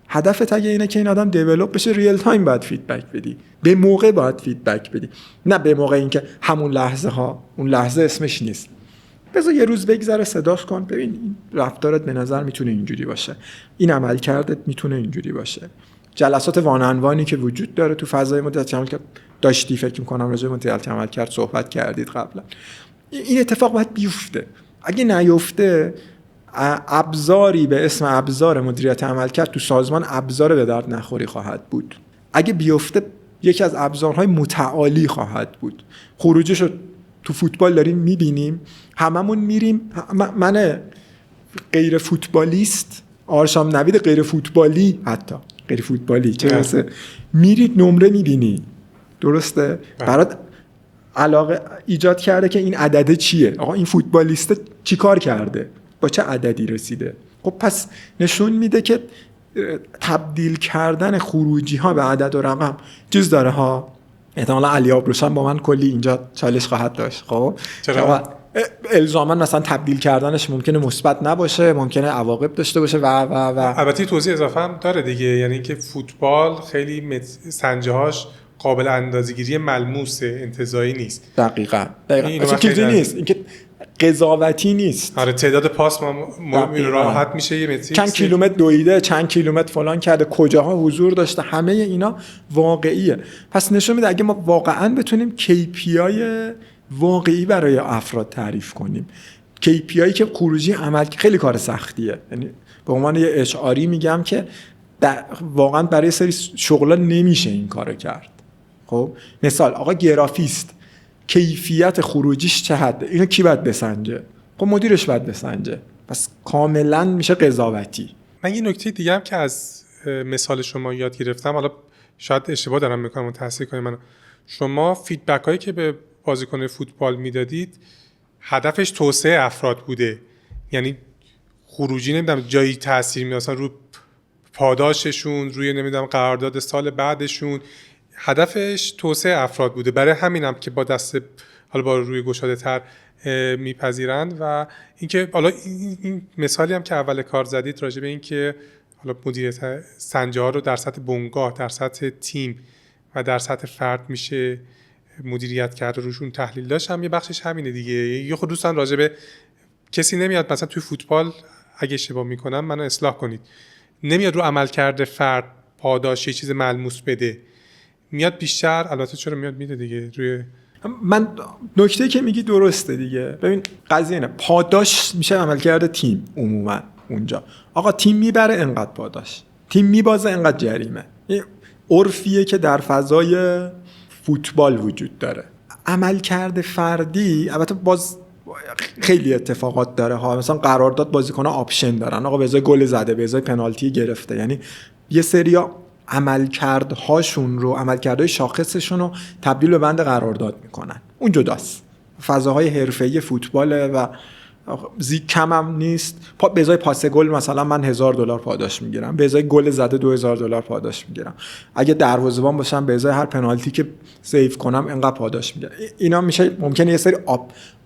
هدفت اگه اینه که این آدم دیولپ بشه، ریل تایم باید فیدبک بدی، به موقع باید فیدبک بدی، نه به موقع اینکه همون لحظه ها، اون لحظه اسمش نیست. بذار یه روز بگذره، صداش کن، ببین این رفتارت به نظر میتونه اینجوری باشه، این عملکردت میتونه اینجوری باشه. جلسات وان انوانی که وجود داره تو فضای مدیریت عملکرد، داشتی فکر می‌کنم راجع به مدیریت عملکرد صحبت کردید قبلا، این اتفاق باید بیفته. اگه نیفته، ابزاری به اسم ابزار مدیریت عملکرد تو سازمان ابزار به درد نخوری خواهد بود. اگه بیفته، یکی از ابزارهای متعالی خواهد بود. خروجیشو تو فوتبال داریم میبینیم، هممون میریم. من غیر فوتبالیست، آرشام نوید غیر فوتبالی، حتی غیر فوتبالی، چه میرید نمره میبینی، درسته؟ برات علاقه ایجاد کرده که این عدده چیه، آقا این فوتبالیست چی کار کرده، با چه عددی رسیده. خب پس نشون میده که تبدیل کردن خروجی ها به عدد و رقم چیز داره ها. احتمالا علی آبروشم با من کلی اینجا چالش خواهد داشت. خب الزاما مثلا تبدیل کردنش ممکنه مثبت نباشه، ممکنه عواقب داشته باشه و البته توضیح اضافه هم داره دیگه، یعنی اینکه فوتبال خیلی سنجه‌هاش قابل اندازه‌گیری ملموس انتزاعی نیست. دقیقاً اصلا چیزی نیست، اینکه قضاوتی نیست. آره تعداد پاس ما راحت میشه یه متری چند کیلومتر دویده، چند کیلومتر فلان کرده، کجاها حضور داشته، همه اینا واقعیه. پس نشون میده اگه ما واقعاً بتونیم KPI واقعی برای افراد تعریف کنیم، KPI که خروجی عمل، خیلی کار سختیه. یعنی به عنوان یه HR میگم که واقعاً برای سری شغلا نمیشه این کارو کرد. خب مثال آقا گرافیست، کیفیت خروجیش چه حده؟ اینو کی باید بسنجه؟ خب مدیرش باید بسنجه. پس کاملا میشه قضاوتی. من یه نکته دیگه هم که از مثال شما یاد گرفتم، حالا شاید اشتباه دارم میکنم و تصحیح کنید منو، شما فیدبک هایی که به بازیکن فوتبال میدادید هدفش توسعه افراد بوده، یعنی خروجی نمیدونم جایی تاثیر می مثلا رو پاداششون، روی نمیدونم قرارداد سال بعدشون، هدفش توسعه افراد بوده. برای همینم که با دست حالا با روی گشاده تر میپذیرند. و اینکه حالا این مثالی هم که اول کار زدید راجع به این که حالا مدیریت سنجه ها رو در سطح بنگاه، در سطح تیم و در سطح فرد میشه مدیریت کرد و روشون تحلیل داشت، هم یه بخشش همینه دیگه. یه خود دوستان راجع به کسی نمیاد مثلا توی فوتبال، اگه اشتباه میکنم منو اصلاح کنید، نمیاد رو عملکرد فرد پاداش یه چیز ملموس بده، میاد بیشتر، البته چرا میده دیگه، روی من نکته که میگی درسته دیگه. ببین قضیه اینه، پاداش میشه عملکرد تیم عموما اونجا. آقا تیم میبره انقدر پاداش، تیم میبازه انقدر جریمه. این عرفیه که در فضای فوتبال وجود داره. عملکرد فردی البته باز خیلی اتفاقات داره ها، مثلا قرارداد بازیکن‌ها آپشن دارن، آقا به ازای گل زده، به ازای پنالتی گرفته، یعنی یه سریا عملکردهاشون رو، عملکردهای شاخصشون رو تبدیل به بند قرارداد میکنن. اون جداست، فضاهای حرفه‌ای فوتباله و کم هم نیست. به ازای پاس گل مثلا من $1000 پاداش میگیرم، به ازای گل زده $2000 پاداش میگیرم، اگه دروازه‌بان باشم به ازای هر پنالتی که سیو کنم اینقدر پاداش میگیرم. اینا میشه ممکنه یه سری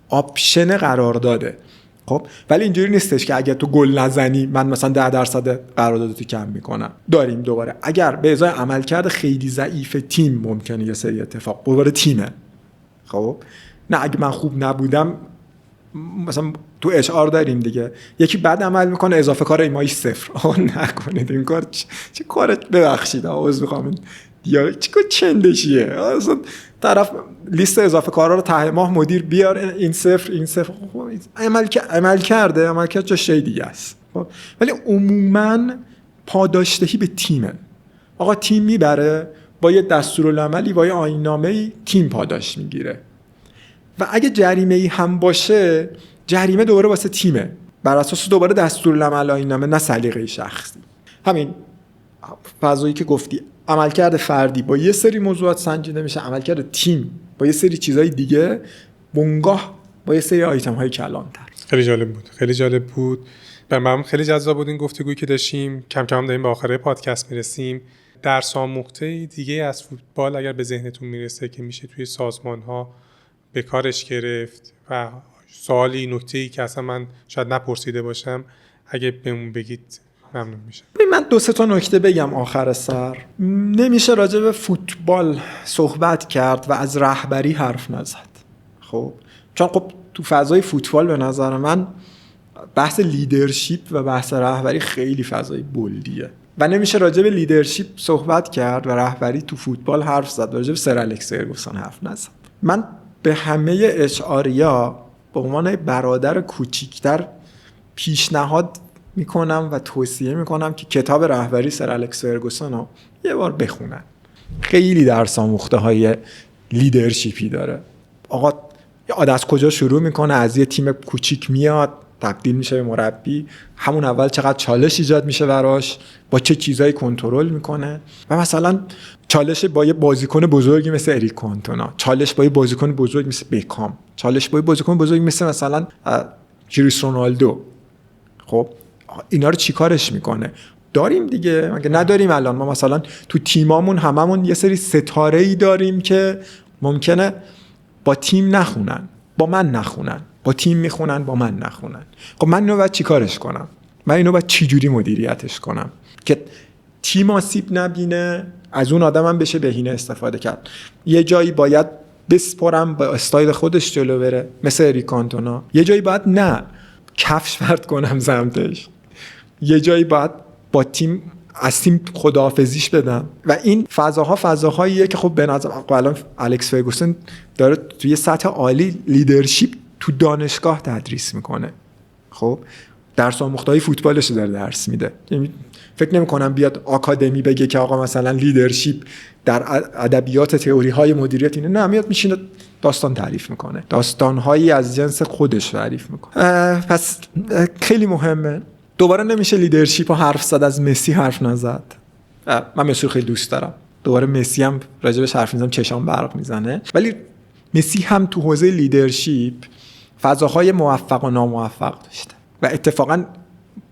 آپشن قرارداده. خب ولی اینجوری نیستش که اگه تو گل نزنی من مثلا 10% قراردادتو کم میکنم. داریم دوباره اگر به ازای عملکرد خیلی ضعیف تیم ممکنه یه سری اتفاق دوباره تیمه. خب نه اگه من خوب نبودم، مثلا تو اچ آر داریم دیگه، یکی بد عمل میکنه اضافه کار ایمایش 0. نکنید این کار، چه کارت، ببخشید عذر میخوام، یا چیکار چندشیه اصلا. طرف لیست اضافه کارا رو ته ماه مدیر بیار، این 0 این 0، عمل کرده چه شی دیگه است. ولی عموما پاداشدهی به تیمه. آقا تیم میبره با یه دستورالعملی، با یه آیین‌نامه‌ای تیم پاداش میگیره و اگه جریمه‌ای هم باشه، جریمه دوباره واسه تیمه، بر اساس دوباره دستورالعمل آیین‌نامه، نه سلیقه شخصی. همین فضایی که گفتی، عملکرد فردی با یه سری موضوعات سنجیده میشه، عملکرد تیم با یه سری چیزای دیگه، بنگاه با یه سری آیتم‌های کلان‌تر. خیلی جالب بود. برام خیلی جذاب بود این گفتگویی که داشتیم. کم کم داریم به آخر پادکست میرسیم. درس آموخته دیگه از فوتبال اگر به ذهنتون میرسه که میشه توی سازمان‌ها به کارش گرفت و سوالی، نکته‌ای که اصلا من شاید نپرسیده باشم، اگه بهمون بگید ممنون میشم. من 2-3 تا نکته بگم آخر سر. نمیشه راجع به فوتبال صحبت کرد و از رهبری حرف نزد. خب چون خب تو فضای فوتبال به نظر من بحث لیدرشپ و بحث رهبری خیلی فضای بلدیه و نمیشه راجع به لیدرشپ صحبت کرد و رهبری تو فوتبال حرف زد، راجع به سر الکس فرگوسن حرف نزد. من به همه اچ آریا به عنوان برادر کوچیکتر پیشنهاد میکنم و توصیه میکنم که کتاب رهبری سر الکس فرگوسن رو یه بار بخونن. خیلی درس آموخته های لیدرشپی داره. آقا از کجا شروع میکنه، از یه تیم کوچیک میاد تبدیل میشه به مربی، همون اول چقدر چالش ایجاد میشه براش، با چه چیزایی کنترل میکنه و مثلا چالش با یه بازیکن بزرگی مثل اریک کانتونا، چالش با یه بازیکن بزرگ مثل بیکام، چالش با یه بازیکن بزرگ مثلا کریس رونالدو. خب اینا رو چیکارش میکنه؟ داریم دیگه، مگه نداریم الان؟ ما مثلا تو تیمامون هممون یه سری ستاره‌ای داریم که ممکنه با تیم نخونن، با من نخونن، با تیم میخونن، با من نخونن. خب من اینو باید چیکارش کنم؟ من اینو باید چجوری مدیریتش کنم که تیم آسیب نبینه، از اون آدمم بشه بهینه استفاده کرد. یه جایی باید بسپرم با استایل خودش جلو بره مثل اریک کانتونا، یه جایی باید نه کفش پرت کنم سمتش، یه جایی باید با تیم از تیم خداحافظیش بدم. و این فضاهاییه که خب به نظر الان الکس فرگوسن داره توی سطح عالی لیدرشپ تو دانشگاه تدریس میکنه. خب درس آموختهای فوتبالش داره درس میده. فکر نمی کنم بیاد آکادمی بگه که آقا مثلا لیدرشپ در ادبیات تئوری های مدیریت اینه، نه، میاد میشینه داستان تعریف میکنه، داستانهایی از جنس خودش تعریف میکنه. پس خیلی مهمه. دوباره نمیشه لیدرشپ رو حرف زد از مسی حرف نزد. من مسی رو خیلی دوست دارم، دوباره مسی هم راجبش حرف میزنم چشام برق میزنه، ولی مسی هم تو حوزه لیدرشپ فضاهای موفق و ناموفق داشته و اتفاقا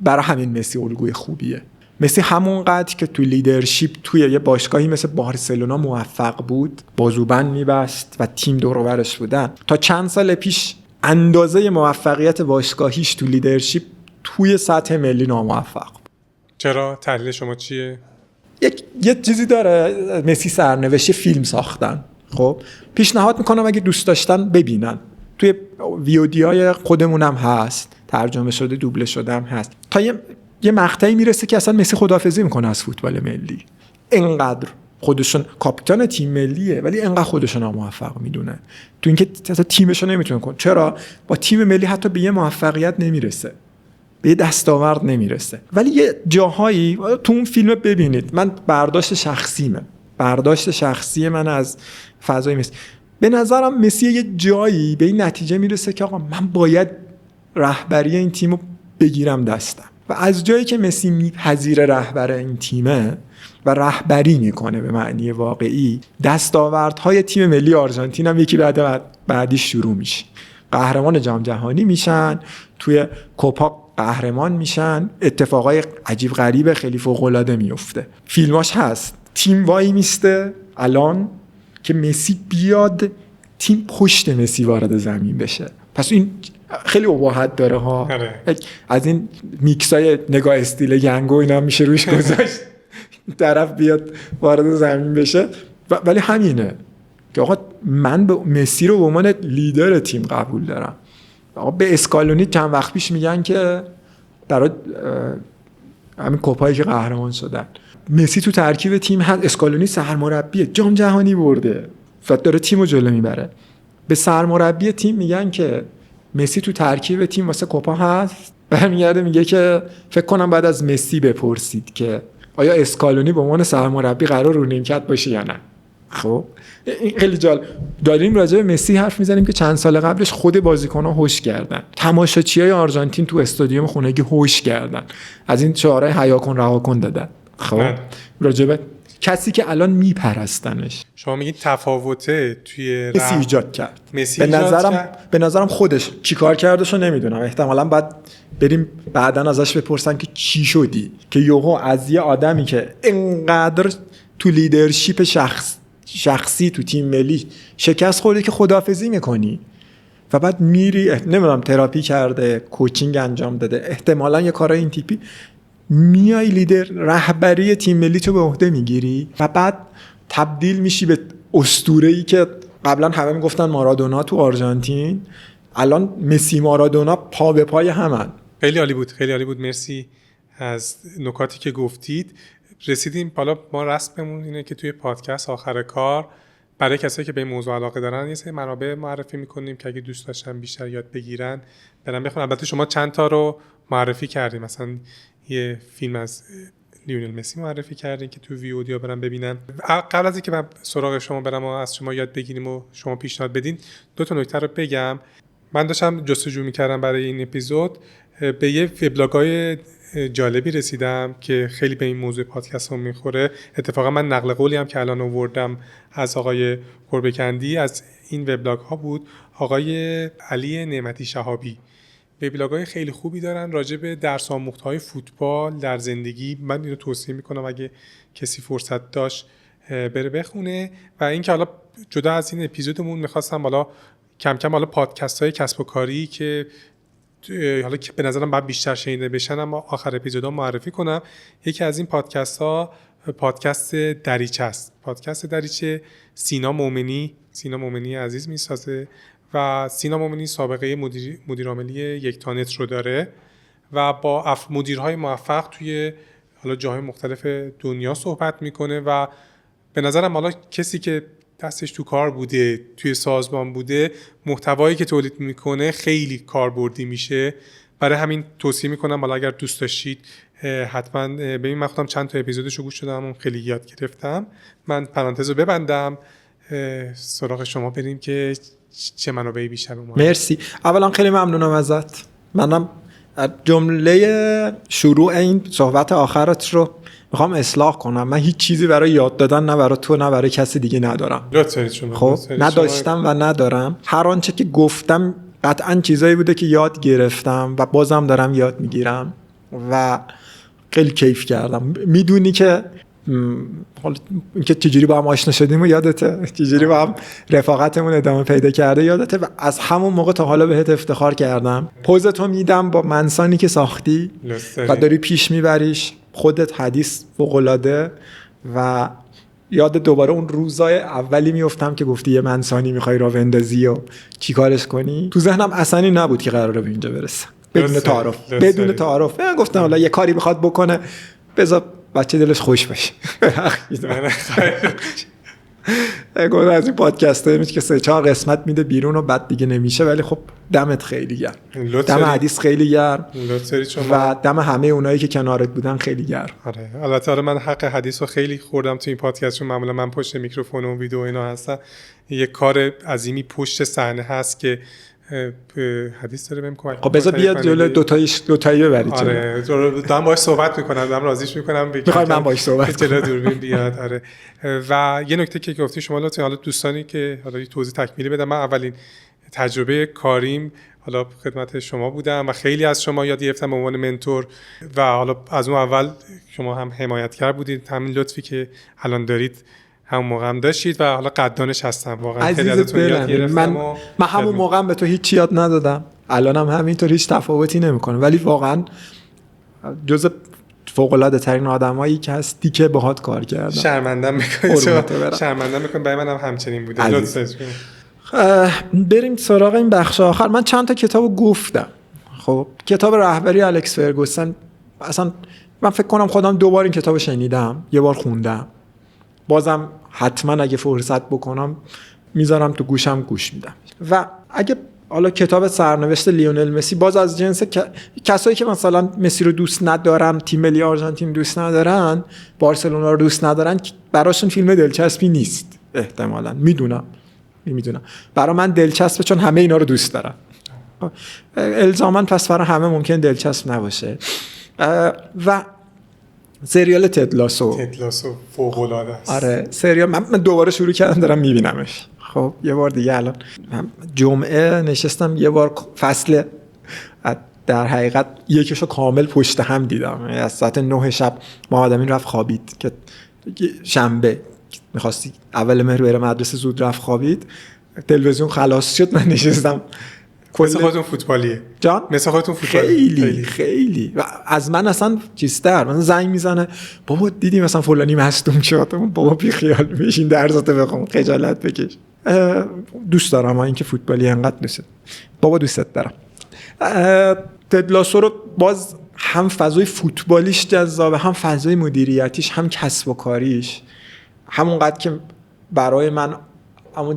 برای همین مسی الگوی خوبیه. مسی همونقدر که تو لیدرشپ توی یه باشگاهی مثل بارسلونا موفق بود، بازوبند میبست و تیم دور و برش بودن، تا چند سال پیش اندازه موفقیت باشگاهیش تو لیدرشپ توی سطح ملی ناموفق بود. چرا؟ تحلیل شما چیه؟ یه چیزی داره مسی سرنوشت فیلم ساختن. خب پیشنهاد میکنم اگه دوست داشتن ببینن، توی ویدیوهای خودمون هم هست، ترجمه شده، دوبله شده هم هست. تا یه مقطعی میرسه که اصلا مسی خداحافظی میکنه از فوتبال ملی. اینقدر خودشون کاپیتان تیم ملیه ولی اینقدر خودشون ناموفق میدونه تو اینکه اصلا تیمشو نمیتونه کنه. چرا؟ با تیم ملی حتی به یه موفقیت نمیرسه، به یه دستاورد نمیرسه. ولی یه جاهایی تو اون فیلم ببینید، من برداشت شخصی من از فضای مسی، به نظرم مسی یه جایی به این نتیجه میرسه که آقا من باید رهبری این تیمو بگیرم دستم. و از جایی که مسی میپذیره رهبر این تیمه و رهبری میکنه به معنی واقعی، دستاوردهای تیم ملی آرژانتین هم یکی بعدی شروع میشه. قهرمان جام جهانی میشن، توی کوپا قهرمان میشن، اتفاقای عجیب غریب خیلی فوق العاده میفته. فیلماش هست. تیم وای میسته الان که مسی بیاد، تیم پشت مسی وارد زمین بشه. پس این خیلی اباحت داره ها. از این میکسای نگاه استیل گنگو اینا میشه روش گذاشت طرف بیاد وارد زمین بشه. ولی همینه که آقا من به مسی رو به عنوان لیدر تیم قبول دارم. آقا به اسکالونی چند وقت پیش میگن که برای همین کوپایی که قهرمان شدن مسی تو ترکیب تیم هست، اسکالونی سرمربیه، جام جهانی برده و داره تیمو جلو میبره. به سرمربی تیم میگن که مسی تو ترکیب تیم واسه کوپا هست، برمیگرده میگه که فکر کنم بعد از مسی بپرسید که آیا اسکالونی به عنوان سرمربی قرار رو نیمکت باشه یا نه. خب این خیلی جالب. داریم راجع به مسی حرف میزنیم که چند سال قبلش خود بازیکن‌ها هوش کردن، تماشاچیای آرژانتین تو استادیوم خونگی هوش کردن، از این شعارهای حیا کن رها کن دادن. خب راجع به کسی که الان میپرستنش. شما میگید تفاوته توی مسی ایجاد کرد. به نظرم خودش چیکار کردشو نمیدونم، احتمالاً بعد بریم بعداً ازش بپرسن که چی شدی که یوهو از یه آدمی که اینقدر تو لیدرشپ شخصی تو تیم ملی شکست خورده که خداحافظی میکنی و بعد میری نمیدونم تراپی کرده، کوچینگ انجام داده، احتمالاً یه کارای این تیپی، میای لیدر رهبری تیم ملی تو به عهده میگیری و بعد تبدیل میشی به اسطوره‌ای که قبلا همه میگفتن مارادونا تو آرژانتین، الان مسی مارادونا پا به پای همن. خیلی عالی بود، خیلی عالی بود. مرسی از نکاتی که گفتید. رسیدیم حالا ما رسممون اینه که توی پادکست آخر کار برای کسایی که به این موضوع علاقه دارن یه سری منابع معرفی میکنیم که اگه دوست داشتن بیشتر یاد بگیرن برن بخونن. البته شما چند تا رو معرفی کردیم، مثلا یه فیلم از لیونل مسی معرفی کردین که تو ویدیو برن ببینن. قبل از اینکه من سراغ شما برم و از شما یاد بگیریم و شما پیشنهاد بدین، دو تا نکته رو بگم. من داشتم جستجو میکردم برای این اپیزود، به یه وبلاگ‌های جالبی رسیدم که خیلی به این موضوع پادکست هم میخوره. اتفاقا من نقل قولی هم که الان آوردم از آقای گربه‌کندی از این وبلاگ ها بود. آقای علی نعمتی شهابی وبلاگ‌های خیلی خوبی دارن راجع به درس آموخت‌های فوتبال در زندگی. من اینو توصیه میکنم اگه کسی فرصت داشت بره بخونه. و اینکه حالا جدا از این اپیزودمون میخواستم حالا کم کم حالا پادکست های کسب و کاری که حالا که به نظرم باید بیشتر شنیده بشن اما آخر اپیزودا معرفی کنم. یکی از این پادکست ها پادکست دریچه است. پادکست دریچه سینا مومنی عزیز میسازه و سینا مومنی سابقه مدیر عاملی یکتانت رو داره و با مدیرهای موفق توی حالا جاهای مختلف دنیا صحبت میکنه و به نظرم حالا کسی که دستش تو کار بوده، توی سازمان بوده، محتوایی که تولید میکنه خیلی کاربردی میشه. برای همین توصیه میکنم حالا اگر دوست داشتید حتما ببین. من خودم چند تا اپیزودشو گوش دادم، خیلی یاد گرفتم. من پرانتزو ببندم، سراغ شما بریم که چه منابعی بیشتر اومد. مرسی. اولا خیلی ممنونم ازت. منم جمله شروع این صحبت آخرت رو میخوام اصلاح کنم. من هیچ چیزی برای یاد دادن نه برای تو نه برای کسی دیگه ندارم. خب نداشتم و ندارم. هر آنچه که گفتم قطعا چیزایی بوده که یاد گرفتم و بازم دارم یاد میگیرم و خیلی کیف کردم. میدونی که حالا اینکه چجوری با هم آشنا شدیم و یادته، چجوری با هم رفاقتمون ادامه پیدا کرده یادته و از همون موقع تا حالا بهت افتخار کردم. پوزتو میدم با منسانی که ساختی و داری پیش میبریش. خودت حدیث فوق‌العاده و یاد دوباره اون روزای اولی میافتم که گفتی یه منسانی میخوای راه بندازی و چیکارش کنی. تو ذهنم اصلا نبود که قراره به اینجا برسه بدون تعارف. من گفتم حالا یه کاری میخواد بکنه بذار بچه دلش خوش باشه. گفتم از این پادکست هایی که 3-4 قسمت میده بیرون و بعد دیگه نمیشه، ولی خب دمت خیلی گرم، دم حدیث خیلی گرم و دم همه اونایی که کنارت بودن خیلی گرم. آره البته من حق حدیث رو خیلی خوردم تو این پادکست، چون معمولا من پشت میکروفون و ویدیو اینا هستم. یه کار عظیمی پشت صحنه هست که حدیث داره بهم کمک. خب بذار بیاد جلو دوتایی ببرید. آره دارم باهاش صحبت میکنم، دارم راضیش میکنم میخوام من باهاش صحبت کنم دوربین بیاد. آره و یه نکته که گفتی شما لطفا حالا دوستانی که حالا یه توضیح تکمیلی بدم. من اولین تجربه کاریم حالا خدمت شما بودم و خیلی از شما یاد گرفتم به عنوان منتور و حالا از اون اول شما هم حمایتگر بودید. همین لطفی که الان دارید همون موقع هم داشتید و حالا قدردانش هستم واقعا. خیلی ازتون یاد گرفتم. من همون موقع هم به تو هیچ یاد ندادم، الانم همینطور هیچ تفاوتی نمیکنه، ولی واقعا جز فوق‌العاده ترین آدمایی که هستی که باهات کار کردم. شرمندم میکنم برای منم همچنین بوده. بریم سراغ این بخش آخر. من چند تا کتابو گفتم. خب کتاب رهبری الکس فرگوسن، اصلا من فکر کنم خودم 2 بار این کتابو شنیدم، 1 بار خوندم، بازم حتما اگه فرصت بکنم میذارم تو گوشم گوش میدم. و اگه حالا کتاب سرنوشت لیونل مسی، باز از جنس کسایی که مثلا مسی رو دوست ندارن، تیم ملی آرژانتین دوست ندارن، بارسلونا رو دوست ندارن، براشون فیلم دلچسبی نیست احتمالاً. میدونم برای من دلچسبه چون همه اینا رو دوست دارم. الزاماً پس برای همه ممکن دلچسب نباشه. و سریال تدلاسو فوق‌العاده است. آره سریال من دوباره شروع کردم دارم میبینمش. خب یه بار دیگه الان جمعه نشستم یه بار فصل، در حقیقت یکیشو کامل پشت هم دیدم. از ساعت 9 شب محمد امین رفت خوابید که شنبه میخواستی اول مهر بره مدرسه، زود رفت خوابید، تلویزیون خلاص شد، من نشستم. مثل خودتون فوتبالیه جان؟ مثل خودتون فوتبالیه. خیلی و از من اصلا چیزتر، مثلا زنگ میزنه بابا دیدی مثلا فلانی مصدوم شد، بابا بی خیال بشین درساتو بخون، خجالت بکش. دوست دارم این که فوتبالی انقدر دوست، بابا دوستت دارم. تدلاسو رو باز هم فضای فوتبالیش جذابه، هم فضای مدیریتیش، هم کسب و کاریش. همونقدر که برای من همون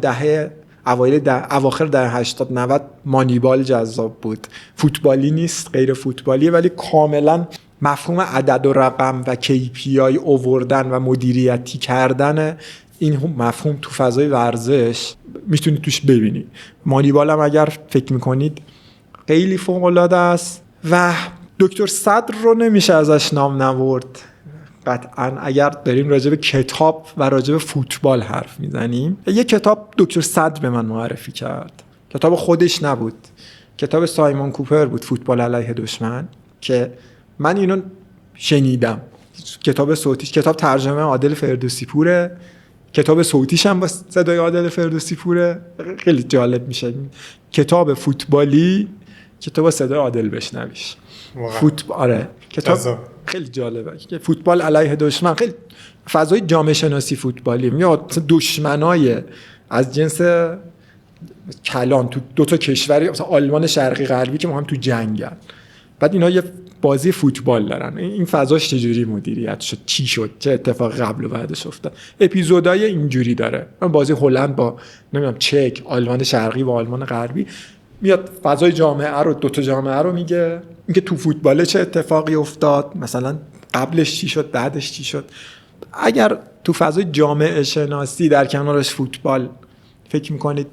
اواخر دهه 80-90 مانیبال جذاب بود. فوتبالی نیست، غیر فوتبالیه، ولی کاملا مفهوم عدد و رقم و KPI آوردن و مدیریتی کردن این مفهوم تو فضای ورزش میتونید توش ببینید. مانیبال هم اگر فکر میکنید خیلی فوق‌العاده است و دکتر صدر رو نمیشه ازش نام نبرد. قطعاً اگر داریم راجع به کتاب و راجع به فوتبال حرف میزنیم، یه کتاب دکتر صدر به من معرفی کرد، کتاب خودش نبود، کتاب سایمون کوپر بود، فوتبال علیه دشمن، که من اینو شنیدم. کتاب صوتیش، کتاب ترجمه عادل فردوسی پوره کتاب صوتیش هم با صدای عادل فردوسی پوره، خیلی جالب میشه. کتاب فوتبالی کتاب صدای عادل بشنویش. آره کتاب خیلی جالبه که فوتبال علیه دشمن، خیلی فضای جامعه شناسی فوتبالی یا دشمنای از جنس کلان تو دو تا کشوری مثلا آلمان شرقی غربی که ما هم تو جنگن، بعد اینا یه بازی فوتبال دارن، این فضاش چجوری مدیریت شد، چی شد، چه اتفاق قبل و بعدش افتاد. اپیزودای اینجوری داره، بازی هلند با نمیدونم چک، آلمان شرقی با آلمان غربی، میاد فضای جامعه رو، دو تا جامعه رو میگه، اینکه تو فوتبال چه اتفاقی افتاد، مثلا قبلش چی شد بعدش چی شد. اگر تو فضای جامعه شناسی در کنارش فوتبال فکر میکنید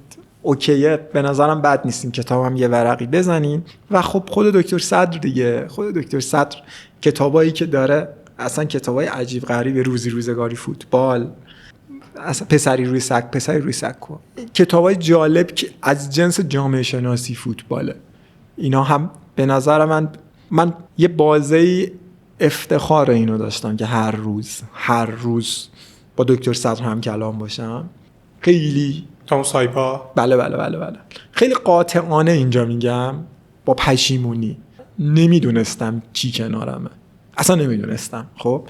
اوکیه، به نظرم بد نیست این کتابم یه ورقی بزنین. و خب خود دکتر صدر دیگه، خود دکتر صدر کتابایی که داره اصلا کتابای عجیب غریب، روزی روزگاری فوتبال، اصلا پسری روی سکو، کتابای جالب که از جنس جامعه شناسی فوتباله. اینا هم به نظر من یه بازه افتخار اینو داشتم که هر روز با دکتر صدر هم کلام باشم. خیلی تام سایپا، بله خیلی قاطعانه اینجا میگم، با پشیمونی نمیدونستم چی کنارمه، اصلا نمیدونستم. خب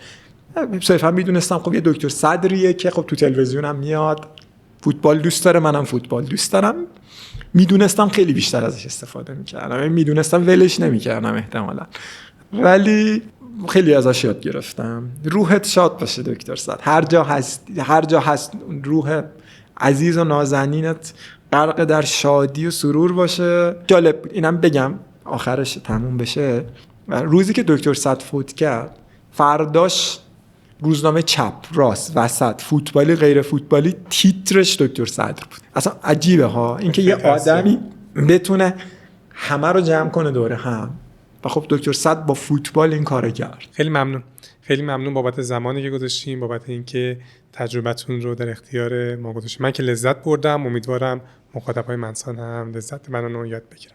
صرفا میدونستم خب یه دکتر صدریه که خب تو تلویزیون هم میاد، فوتبال دوست داره، منم فوتبال دوست دارم. میدونستم خیلی بیشتر ازش استفاده میکردم، میدونستم ولش نمیکردم احتمالا، ولی خیلی ازش یاد گرفتم. روحت شاد باشه دکتر صدر، هر جا هست روح عزیز و نازنینت غرق در شادی و سرور باشه. جالب بود اینم بگم آخرش تموم بشه. روزی که دکتر صدر فوت کرد، فرداش روزنامه چپ راست وسط فوتبالی غیر فوتبالی تیترش دکتر صدر بود. اصلا عجیبه ها اینکه یه آدمی بتونه همه رو جمع کنه دوره هم. و خب دکتر صدر با فوتبال این کارو کرد. خیلی ممنون بابت زمانی که گذاشتین، بابت اینکه تجربتون رو در اختیار ما گذاشتین. من که لذت بردم، امیدوارم مخاطبای منسان هم لذت منو یاد بگیرن.